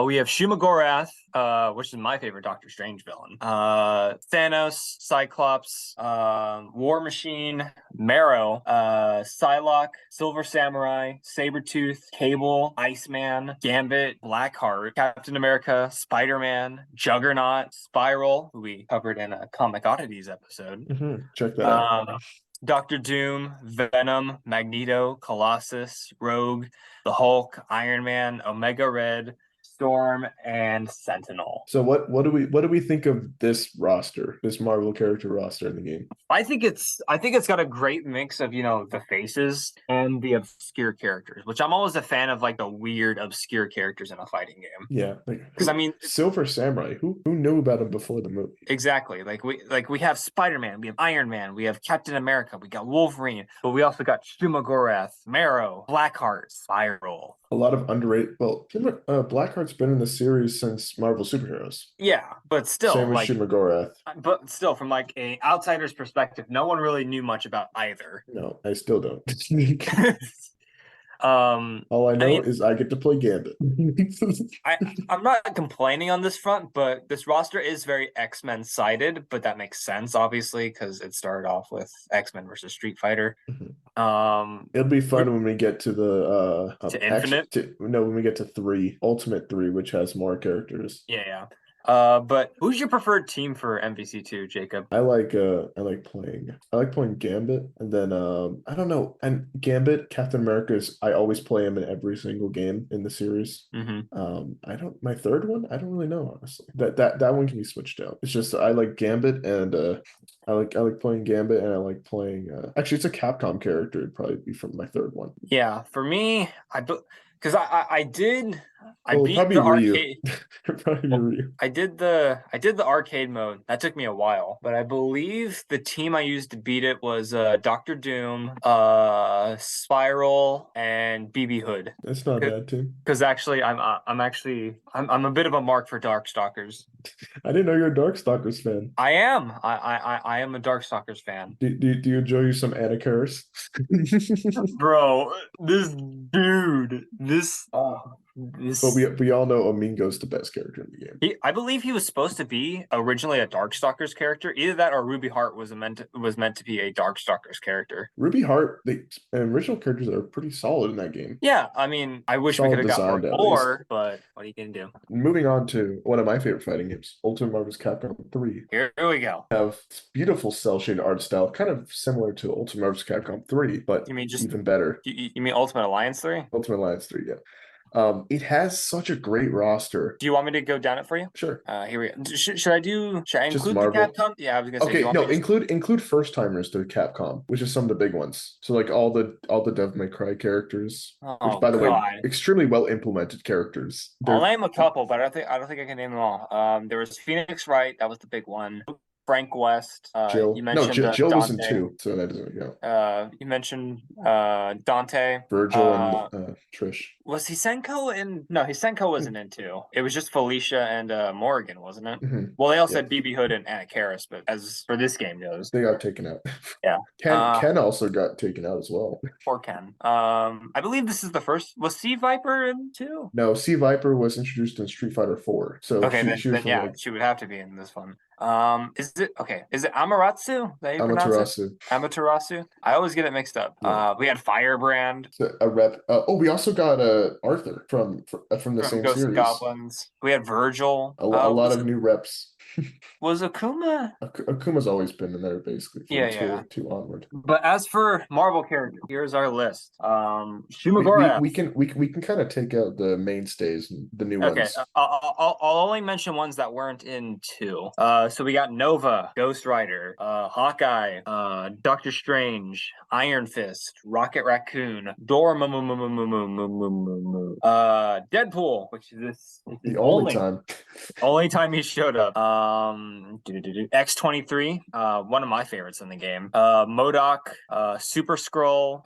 We have Shumagorath, which is my favorite Doctor Strange villain. Thanos, Cyclops, War Machine, Marrow, Psylocke, Silver Samurai, Sabretooth, Cable, Iceman, Gambit, Blackheart, Captain America, Spider-Man, Juggernaut, Spiral, who we covered in a Comic Oddities episode. Check that out. Doctor Doom, Venom, Magneto, Colossus, Rogue, the Hulk, Iron Man, Omega Red, Storm, and Sentinel. So what do we think of this roster, this Marvel character roster in the game? I think it's got a great mix of, the faces and the obscure characters, which I'm always a fan of, like the weird obscure characters in a fighting game. Yeah, because I mean, Silver Samurai, who knew about him before the movie? Exactly. We have Spider-Man, we have Iron Man, we have Captain America, we got Wolverine, but we also got Shumagorath, Marrow, Blackheart, Spiral. A lot of underrated. Well, Blackheart's been in the series since Marvel Superheroes. Yeah, but still, same with Shumagorath. But still, from like a outsider's perspective, no one really knew much about either. No, I still don't. All I know is I get to play Gambit. I'm not complaining on this front, but this roster is very X-Men sided, but that makes sense, obviously, because it started off with X-Men versus Street Fighter. It'll be fun when we get to the Infinite. When we get to 3, Ultimate 3, which has more characters. Yeah. But who's your preferred team for MVC2, Jacob? I like playing Gambit, and then I don't know, and Gambit, Captain America I always play him in every single game in the series. My third one, I don't really know, honestly. That one can be switched out. It's just I like Gambit, and I like playing Gambit, and I like playing actually it's a Capcom character. It'd probably be from my third one. Yeah, for me, because I beat probably the Ryu. arcade. Probably Ryu. I did the arcade mode. That took me a while, but I believe the team I used to beat it was Doctor Doom, Spiral, and BB Hood. That's not a bad team. Because actually, I'm a bit of a mark for Darkstalkers. I didn't know you're a Darkstalkers fan. I am. I am a Darkstalkers fan. Do you enjoy you some Anakiris? Bro, this dude, But we all know Omingo's the best character in the game. I believe he was supposed to be originally a Darkstalkers character. Either that or Ruby Heart was meant to be a Darkstalkers character. Ruby Heart, the original characters are pretty solid in that game. Yeah, I mean, I wish we could have got more, but what are you gonna do? Moving on to one of my favorite fighting games, Ultimate Marvel's Capcom 3. Here we go. Have beautiful cell shaded art style, kind of similar to Ultimate Marvel's Capcom 3, but you mean just even better. You mean Ultimate Alliance 3? Ultimate Alliance 3, yeah. It has such a great roster. Do you want me to go down it for you? Sure. Here we go. Should I include Marvel? the Capcom? Yeah, I was gonna say. Okay, no, include first timers to Capcom, which is some of the big ones. So like all the Devil May Cry characters, which by the way, extremely well implemented characters. I'll name a couple, but I don't think I can name them all. There was Phoenix Wright, that was the big one. Frank West. Jill. You mentioned Jill Dante. was in 2, so that doesn't count. You mentioned Dante. Virgil and Trish. Was Hisenko in? No, Hisenko wasn't in 2. It was just Felicia and Morrigan, wasn't it? Mm-hmm. Well, they also had BB Hood and Anna Karis, but as for this game goes, they got taken out. Yeah. Ken also got taken out as well. Poor Ken. I believe this is the first. Was Sea Viper in 2? No, Sea Viper was introduced in Street Fighter 4. So okay, then she would have to be in this one. Is it Amaterasu? Amaterasu. I always get it mixed up. Yeah. We had Firebrand. A rep. We also got Arthur from the same Ghosts series. And Goblins. We had Virgil. A lot of new reps. Was Akuma? Akuma's always been in there basically from 2 onward. But as for Marvel characters, here's our list. Shumagora. We can kind of take out the mainstays and the new ones. Okay, I'll only mention ones that weren't in 2. So we got Nova, Ghost Rider, Hawkeye, Doctor Strange, Iron Fist, Rocket Raccoon, Dormammu, Deadpool, which is the only time he showed up. X-23, one of my favorites in the game. MODOK, Super Skrull,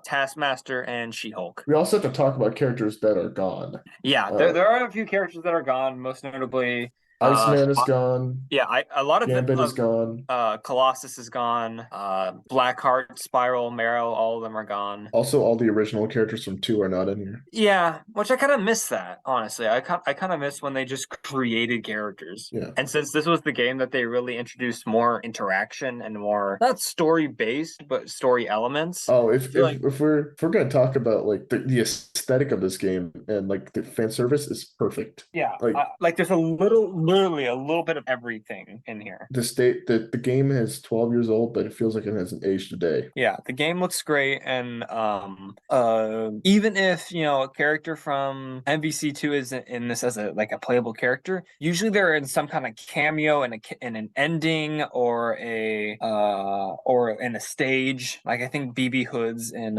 Taskmaster, and She-Hulk. We also have to talk about characters that are gone. Yeah, there are a few characters that are gone, most notably Iceman is gone. Yeah, a lot of Gambit is gone. Colossus is gone. Blackheart, Spiral, Marrow, all of them are gone. Also, all the original characters from 2 are not in here. Yeah, which I kind of miss that, honestly. I kind of miss when they just created characters. Yeah. And since this was the game that they really introduced more interaction and more, not story based, but story elements. Oh, if we're gonna talk about like the aesthetic of this game and like the fan service is perfect. Yeah, like there's literally a little bit of everything in here. The game is 12 years old, but it feels like it hasn't aged a day. Yeah, the game looks great, and even if a character from MVC2 isn't in this as a playable character, usually they're in some kind of cameo in an ending or in a stage. Like I think BB Hood's in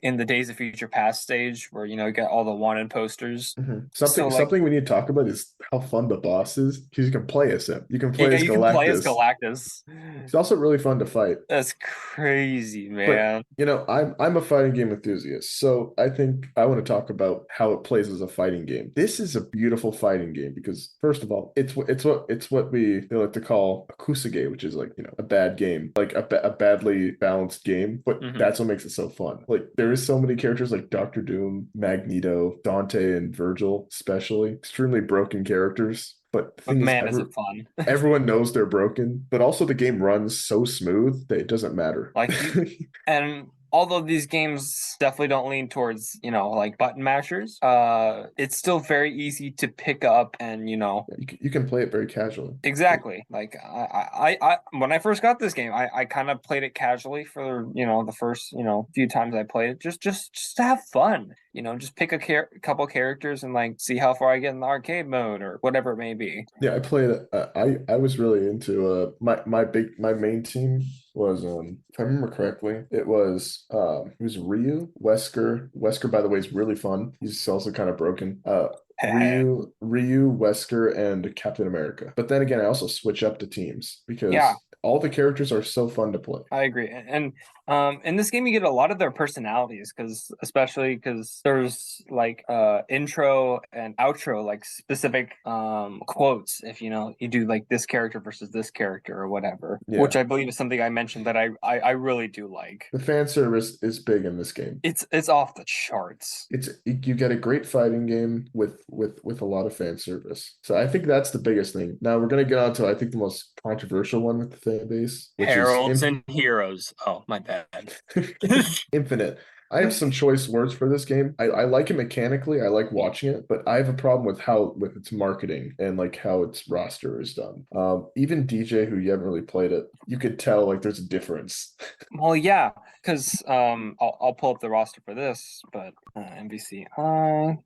in the Days of Future Past stage where you get all the wanted posters. Mm-hmm. Something we need to talk about is how fun the boss is, because you can play as him. You can play as Galactus. It's also really fun to fight. That's crazy, man. But, I'm a fighting game enthusiast, so I think I want to talk about how it plays as a fighting game. This is a beautiful fighting game because, first of all, it's what they like to call a kusage, which is a bad game, like a badly balanced game. But that's what makes it so fun. Like there is so many characters like Doctor Doom, Magneto, Dante, and Virgil, especially extremely broken characters. But the thing is it fun? Everyone knows they're broken, but also the game runs so smooth that it doesn't matter. And although these games definitely don't lean towards, button mashers, it's still very easy to pick up and, You can play it very casually. Exactly. Like, I when I first got this game, I kind of played it casually for, the first, few times I played it, just to have fun. Just pick a couple characters and see how far I get in the arcade mode or whatever it may be. Yeah, I played it. I was really into my main team was if I remember correctly, it was Ryu, Wesker. Wesker, by the way, is really fun. He's also kind of broken. Ryu, Wesker, and Captain America. But then again, I also switch up to teams because all the characters are so fun to play. I agree. And in this game you get a lot of their personalities, especially because there's like intro and outro, like specific quotes if you do like this character versus this character or whatever, Yeah. which I believe is something I mentioned that I really do like. The fan service is big in this game. It's off the charts. You get a great fighting game with a lot of fan service. So I think that's the biggest thing. Now we're gonna get on to I think the most controversial one with the fan base, which Heralds is and Heroes. Oh, my bad. Infinite. I have some choice words for this game. I like it mechanically. I like watching it, but I have a problem with its marketing and like how its roster is done. Even DJ, who you haven't really played it, you could tell like there's a difference. Well, yeah, because I'll pull up the roster for this, but MVC.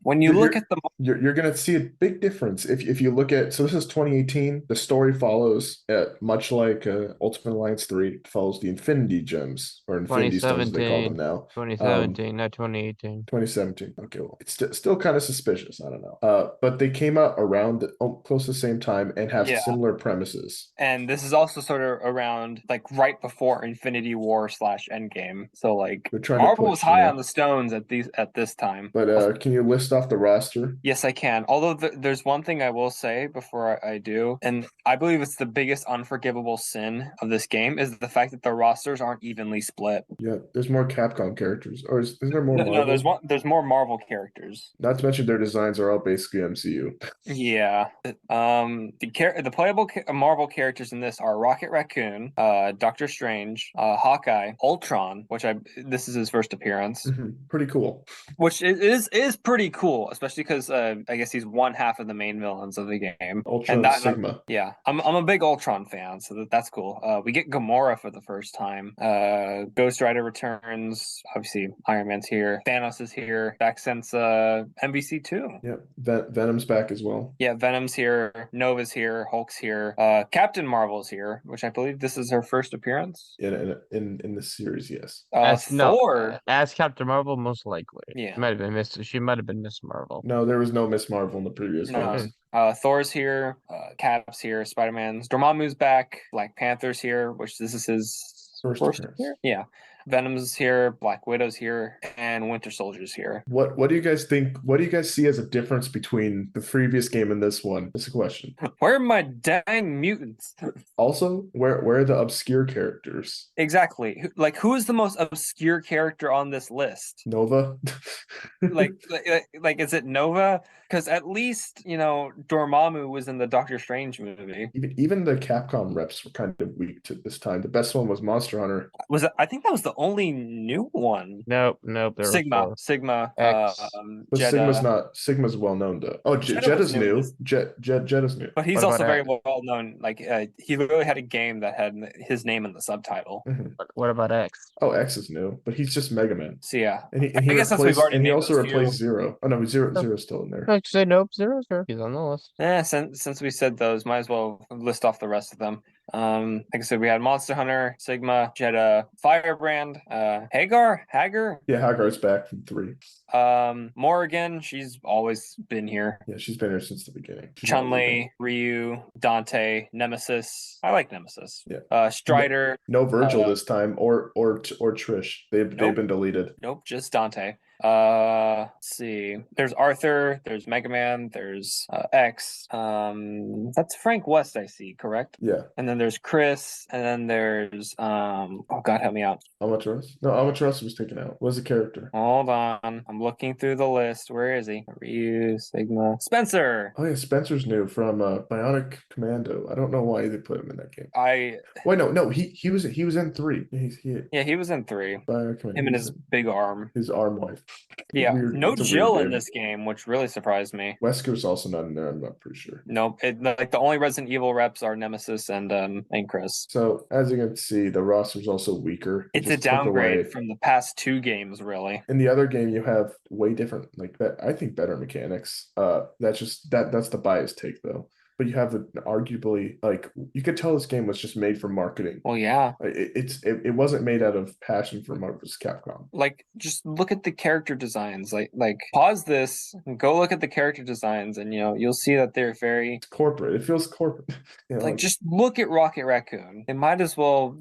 When you look at the you're gonna see a big difference if you look at, so this is 2018. The story follows much like Ultimate Alliance 3, it follows the Infinity Gems or Infinity Stones as they call them now. 2017, not 2018. 2017. Okay, well, it's still kind of suspicious. I don't know. But they came out around close to the same time and have similar premises. And this is also sort of around like right before Infinity War / Endgame. So like Marvel was high on the stones at this time. But can you list off the roster? Yes, I can. Although there's one thing I will say before I do, and I believe it's the biggest unforgivable sin of this game is the fact that the rosters aren't evenly split. Yeah, there's more Capcom characters, or is there more? No, there's more Marvel characters. Not to mention their designs are all basically MCU. Yeah. The playable Marvel characters in this are Rocket Raccoon, Doctor Strange, Hawkeye, Ultron, which this is his first appearance. Pretty cool. Which is pretty cool, especially because I guess he's one half of the main villains of the game. Ultron Sigma. Yeah, I'm a big Ultron fan, so that's cool. We get Gamora for the first time. Ghost Rider returns. Obviously, Iron Man's here. Thanos is here. Back since MVC 2. Yeah, Venom's back as well. Yeah, Venom's here. Nova's here. Hulk's here. Captain Marvel's here, which I believe this is her first appearance. In the series, yes. Thor as Captain Marvel, most likely. Yeah, she might have been Miss Marvel. No, there was no Miss Marvel in the previous games. Thor's here. Cap's here. Spider-Man's. Dormammu's back. Black Panther's here, which this is his first appearance. Yeah. Venom's here, Black Widow's here, and Winter Soldier's here. What do you guys think? What do you guys see as a difference between the previous game and this one? That's a question. Where are my dang mutants? Also, where are the obscure characters? Exactly. Like, who is the most obscure character on this list? Nova? like, is it Nova? Because at least, Dormammu was in the Doctor Strange movie. Even the Capcom reps were kind of weak to this time. The best one was Monster Hunter. I think that was the only new one. Nope. Sigma. X. But Sigma's well known though. Oh, Jetta's new. Jetta's new. But he's also very well known. Like he literally had a game that had his name in the subtitle. What about X? Oh, X is new, but he's just Mega Man. So yeah, and he also replaced Zero. Oh no, Zero's still in there. I say nope, Zero's here. He's on the list. Since we said those, might as well list off the rest of them. Like I said, we had Monster Hunter, Sigma, Jetta, Firebrand, Hagar. Yeah, Hagar's back from 3. Morrigan, she's always been here. Yeah, she's been here since the beginning. Chun-Li, Ryu, Dante, Nemesis. I like Nemesis. Yeah. Strider. No Virgil this time, or Trish. They've been deleted. Nope, just Dante. Let's see. There's Arthur. There's Mega Man. There's X. That's Frank West, I see. Correct. Yeah. And then there's Chris. And then there's oh God, help me out. Amaterasu? No, Amaterasu was taken out. What was the character? Hold on. I'm looking through the list. Where is he? Ryu, Sigma, Spencer. Oh yeah, Spencer's new from Bionic Commando. I don't know why they put him in that game. Wait, no. He was in 3. He was in 3. Bionic Commando. Him and his big arm. His arm wife. Yeah, no Jill in this game, which really surprised me. Wesker's also not in there. I'm not pretty sure. Nope. Like the only Resident Evil reps are Nemesis and Chris. So as you can see, the roster's also weaker. It's a downgrade from the past 2 games, really. In the other game, you have way different, like that. I think better mechanics. That's the biased take though. but you have arguably like you could tell this game was just made for marketing. Well, yeah. It wasn't made out of passion for Marvel's Capcom. Like, just look at the character designs. Like pause this, go look at the character designs, and you'll see that they're very corporate. It feels corporate. like just look at Rocket Raccoon. It might as well,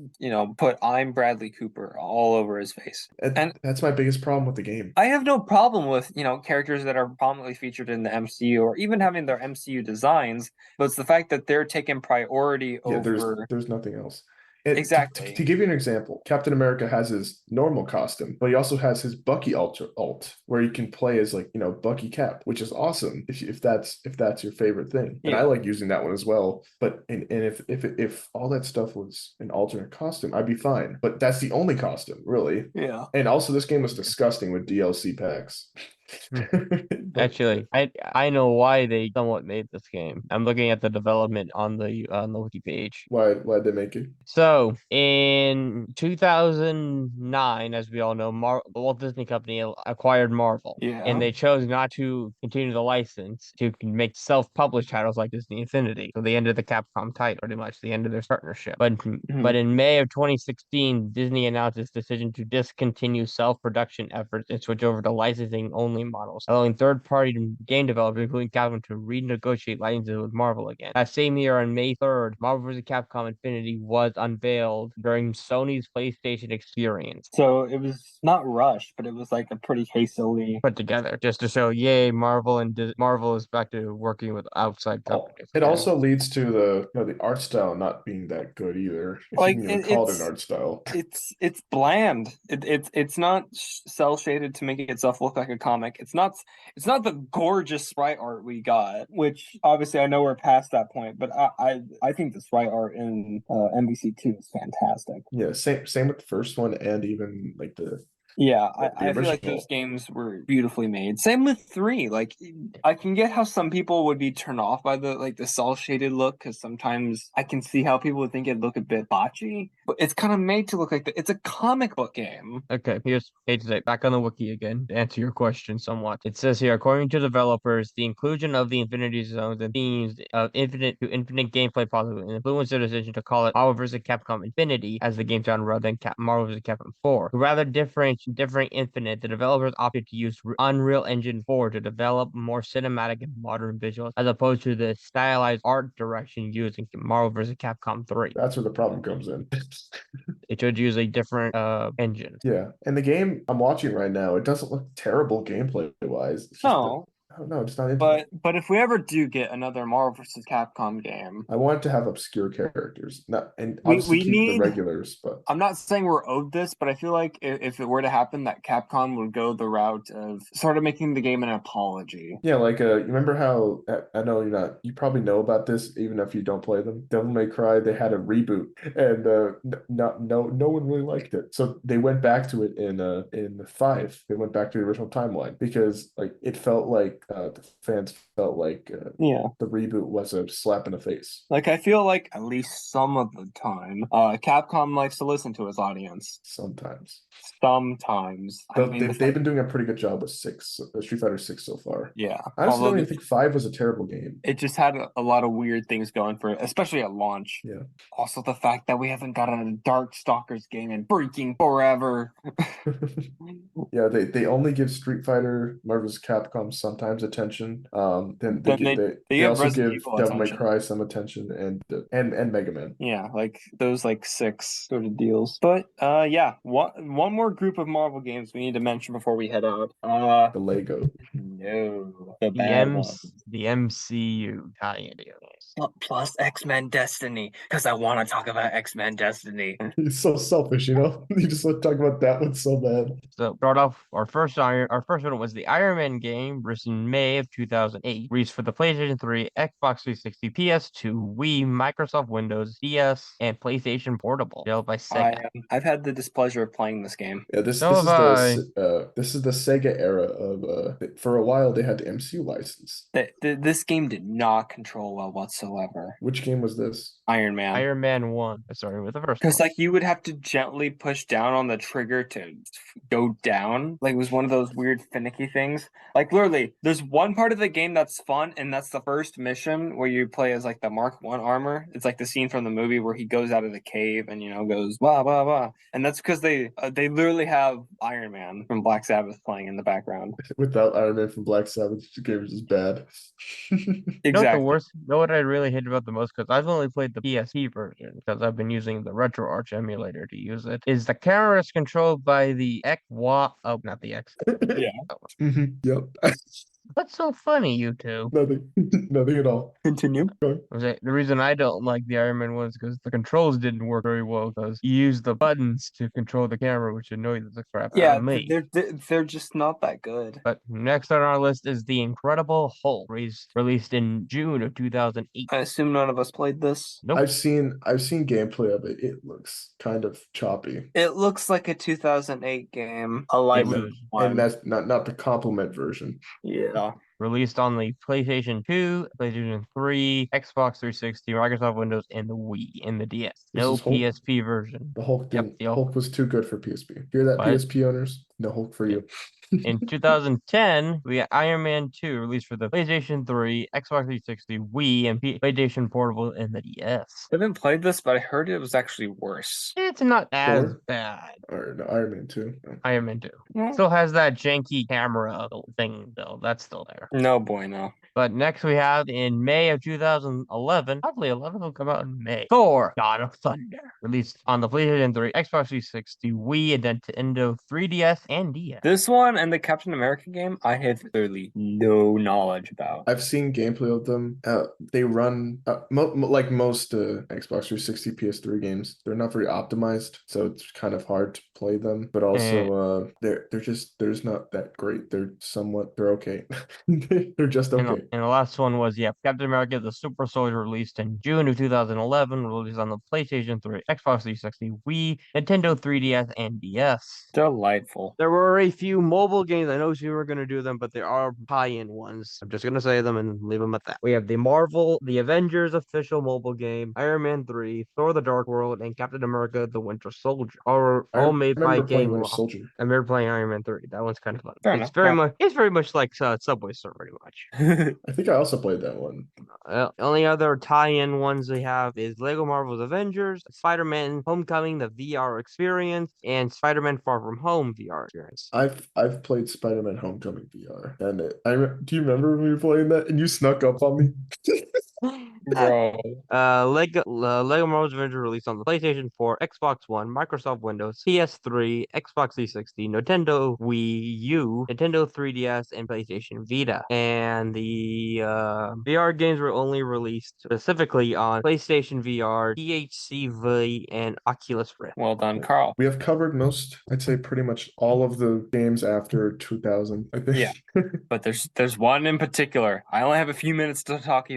put "I'm Bradley Cooper" all over his face. And that's my biggest problem with the game. I have no problem with, characters that are prominently featured in the MCU or even having their MCU designs, but it's the fact that they're taking priority over. There's nothing else. Exactly. To give you an example, Captain America has his normal costume, but he also has his Bucky alt where you can play as Bucky Cap, which is awesome if that's your favorite thing. And I like using that one as well. But if all that stuff was an alternate costume, I'd be fine. But that's the only costume, really. Yeah. And also this game was disgusting with DLC packs. Actually, I know why they somewhat made this game. I'm looking at the development on the wiki page. Why'd they make it? So in 2009, as we all know, the Walt Disney Company acquired Marvel. Yeah. And they chose not to continue the license to make self-published titles like Disney Infinity. So they ended the Capcom title, pretty much the end of their partnership. But in May of 2016, Disney announced its decision to discontinue self-production efforts and switch over to licensing only models, allowing third-party game developers, including Capcom, to renegotiate licenses with Marvel again. That same year, on May 3rd, Marvel vs. Capcom Infinity was unveiled during Sony's PlayStation Experience. So it was not rushed, but it was like a pretty hastily put together just to show, yay, Marvel is back to working with outside companies. It also leads to the art style not being that good either. If like you can even call it an art style. It's bland. It's not cell shaded to make itself look like a comic. It's not the gorgeous sprite art we got, which obviously I know we're past that point, but I think the sprite art in MVC2 is fantastic. Yeah, same with the first one, and even like the I feel like those games were beautifully made. Same with 3. Like, I can get how some people would be turned off by the cel shaded look, because sometimes I can see how people would think it'd look a bit botchy. But it's kind of made to look like it's a comic book game. Okay, here's page 8. Back on the wiki again to answer your question somewhat. It says here, according to developers, the inclusion of the Infinity Zones and themes of infinite gameplay possibilities influenced their decision to call it Marvel vs. Capcom Infinity as the game genre rather than Marvel vs. Capcom 4. To rather different Infinite, the developers opted to use Unreal Engine 4 to develop more cinematic and modern visuals, as opposed to the stylized art direction used in Marvel vs. Capcom 3. That's where the problem comes in. It should use a different engine. Yeah, and the game I'm watching right now, it doesn't look terrible gameplay wise. I don't know, just not into but if we ever do get another Marvel vs. Capcom game, I want it to have obscure characters, obviously we keep need the regulars, but I'm not saying we're owed this, but I feel like if it were to happen, that Capcom would go the route of sort of making the game an apology. yeah, like you remember how I know you probably know about this even if you don't play them. Devil May Cry, they had a reboot, and no one really liked it, so they went back to it in 5. They went back to the original timeline because like it felt like the fans felt like the reboot was a slap in the face. Like, I feel like at least some of the time, Capcom likes to listen to its audience. Sometimes. They've been doing a pretty good job with Street Fighter 6 so far. Yeah. I honestly don't even think 5 was a terrible game. It just had a lot of weird things going for it, especially at launch. Yeah. Also, the fact that we haven't gotten a Darkstalkers game in freaking forever. Yeah, they only give Street Fighter, Marvel's Capcom sometimes attention. Then they also give Devil May Cry some attention and Mega Man. Yeah, like those 6 sort of deals. But yeah, one more group of Marvel games we need to mention before we head out. The Lego. No, the bad ones. The MCU tie-in games. Plus X-Men Destiny, because I want to talk about X-Men Destiny. He's so selfish, you just want to talk about that one so bad. So start off our first one was the Iron Man game, released in May of 2008, released for the PlayStation 3, Xbox 360, PS2, Wii, Microsoft Windows, DS, and PlayStation Portable, developed by Sega. I've had the displeasure of playing this game. Yeah, this is the Sega era of for a while they had the MCU license. This game did not control well whatsoever. Which game was this? Iron Man. Iron Man 1. Sorry, with the first one. Because you would have to gently push down on the trigger to go down. Like, it was one of those weird finicky things. Like, literally, There's one part of the game that's fun, and that's the first mission where you play as like the Mark 1 armor. It's like the scene from the movie where he goes out of the cave and goes blah blah blah. And that's because they literally have Iron Man from Black Sabbath playing in the background. Without Iron Man from Black Sabbath, the game is just bad. You know what the Exactly. worst? You know what I really hate about the most? Because I've only played the PSP version because I've been using the RetroArch emulator to use it. Is the camera is controlled by the X? Oh, not the X. Yeah. Yep. What's so funny, you two? Nothing. Nothing at all. Continue. Go. The reason I don't like the Iron Man was because the controls didn't work very well because you use the buttons to control the camera, which annoyed the crap out Yeah, of me. they're just not that good. But next on our list is The Incredible Hulk, released in June of 2008. I assume none of us played this. Nope. I've seen gameplay of it. It looks kind of choppy. It looks like a 2008 game, a It live was And that's not the compliment version. Yeah. released on the PlayStation 2, PlayStation 3, Xbox 360, Microsoft Windows, and the Wii, and the DS. This No is Hulk? PSP version. The Hulk Yep, didn't. the Hulk. Hulk was too good for PSP. Hear that, But- PSP owners? No Hulk for you. In 2010, we got Iron Man 2 released for the PlayStation 3, Xbox 360, Wii, and PlayStation Portable, and the DS. I haven't played this, but I heard it was actually worse. It's not as Thor? bad. Or no, Iron Man 2. No. Iron Man 2 Yeah. still has that janky camera thing, though. That's still there. No boy, no. But next we have in May of 2011, probably 11 will come out in May. Thor: God of Thunder, released on the PlayStation 3, Xbox 360, Wii, and Nintendo 3DS and DS. This one and the Captain America game, I have literally no knowledge about. I've seen gameplay of them. They run like most Xbox 360 PS3 games. They're not very optimized, so it's kind of hard to play them. But also, they're just not that great. They're okay. They're just okay. And the last one was, Captain America: The Super Soldier, released in June of 2011, released on the PlayStation 3, Xbox 360, Wii, Nintendo 3DS, and DS. Delightful. There were a few mobile games. I know you were going to do them, but there are tie-in ones. I'm just going to say them and leave them at that. We have the Avengers official mobile game, Iron Man 3, Thor: The Dark World, and Captain America: The Winter Soldier. All made by remember playing Game Winter Loft. Soldier. I remember playing Iron Man 3. That one's kind of fun. Fair It's enough. very Yeah. much. It's very much like Subway Surfer, pretty much. I think I also played that one. Only other tie-in ones they have is Lego Marvel's Avengers, Spider-Man Homecoming, the VR experience, and Spider-Man Far From Home VR experience. I've played Spider-Man Homecoming VR, and do you remember when we were playing that and you snuck up on me? Bro. Lego Marvel's Avengers released on the PlayStation 4, Xbox One, Microsoft Windows, PS3, Xbox 360, Nintendo Wii U, Nintendo 3DS, and PlayStation Vita. And the VR games were only released specifically on PlayStation VR, PHCV, and Oculus Rift. Well done, Carl. We have covered I'd say pretty much all of the games after 2000, I think. Yeah. But there's one in particular. I only have a few minutes to talk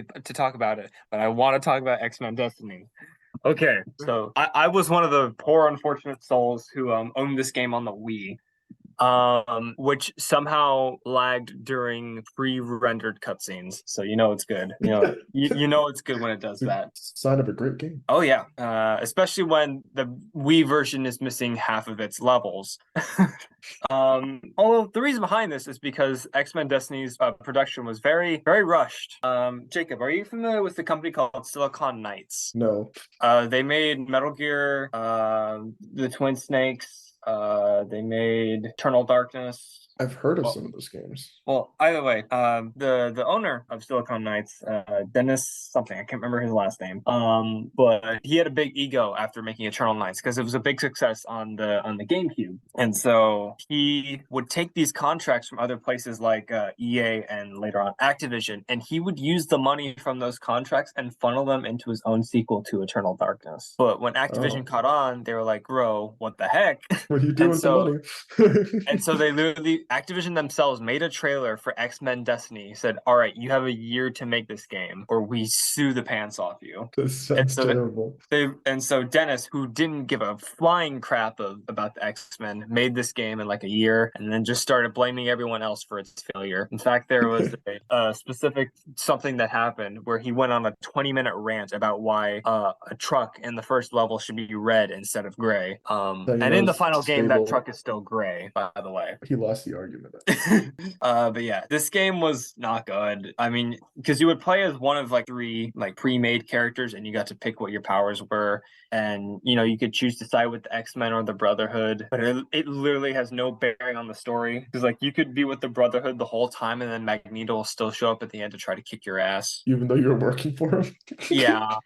about it, but I want to talk about X-Men Destiny. Okay, so I was one of the poor unfortunate souls who owned this game on the Wii. Which somehow lagged during pre-rendered cutscenes. So it's good. You know it's good when it does that. Sign of a great game. Oh yeah, especially when the Wii version is missing half of its levels. Although the reason behind this is because X-Men Destiny's production was very, very rushed. Jacob, are you familiar with the company called Silicon Knights? No. They made Metal Gear, the Twin Snakes. They made Eternal Darkness. I've heard of some of those games. Well, either way, the owner of Silicon Knights, Dennis something, I can't remember his last name. But he had a big ego after making Eternal Knights because it was a big success on the GameCube, and so he would take these contracts from other places like EA and later on Activision, and he would use the money from those contracts and funnel them into his own sequel to Eternal Darkness. But when Activision caught on, they were like, "Bro, what the heck? What are you doing with the money?" And so they literally, Activision themselves made a trailer for X-Men Destiny. Said, "All right, you have a year to make this game, or we sue the pants off you." That sounds terrible. So Dennis, who didn't give a flying crap about the X-Men, made this game in like a year, and then just started blaming everyone else for its failure. In fact, there was a specific something that happened where he went on a 20-minute rant about why a truck in the first level should be red instead of gray. And in the final game, that truck is still gray, by the way. He lost the the argument. But yeah, this game was not good. I mean, because you would play as one of like 3 like pre-made characters, and you got to pick what your powers were, and you could choose to side with the X-Men or the Brotherhood, but it literally has no bearing on the story. Because like you could be with the Brotherhood the whole time, and then Magneto will still show up at the end to try to kick your ass. Even though you're working for him. Yeah,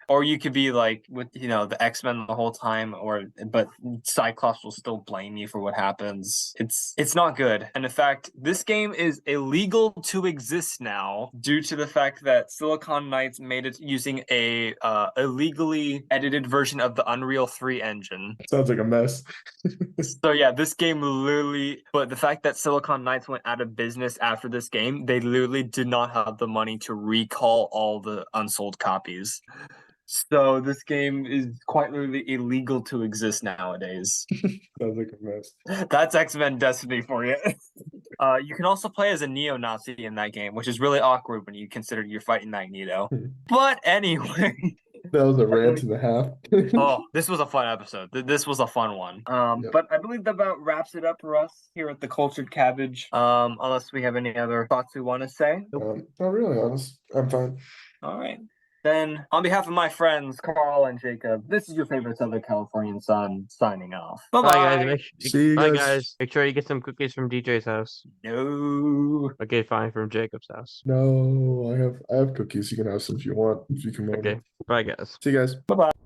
or you could be like with the X-Men the whole time, but Cyclops will still blame you for what happens. It's not good. And in fact, this game is illegal to exist now due to the fact that Silicon Knights made it using a illegally edited version of the Unreal 3 engine. Sounds like a mess. So yeah, this game literally, but the fact that Silicon Knights went out of business after this game, they literally did not have the money to recall all the unsold copies. So this game is quite literally illegal to exist nowadays. Sounds like a mess. That's X-Men Destiny for you. You can also play as a neo-Nazi in that game, which is really awkward when you consider you're fighting Magneto. But anyway. That was a rant and a half. Oh, this was a fun episode. This was a fun one. Yep. But I believe that about wraps it up for us here at the Cultured Cabbage. Unless we have any other thoughts we want to say. Not really, honest. I'm fine. All right. Then, on behalf of my friends Carl and Jacob, this is your favorite Southern Californian son signing off. Bye Bye-bye. guys. See you Bye guys. guys. Make sure you get some cookies from DJ's house. No. Okay, fine, from Jacob's house. No, I have cookies. You can have some if you want. If you can. Okay. Bye guys. See you guys. Bye-bye.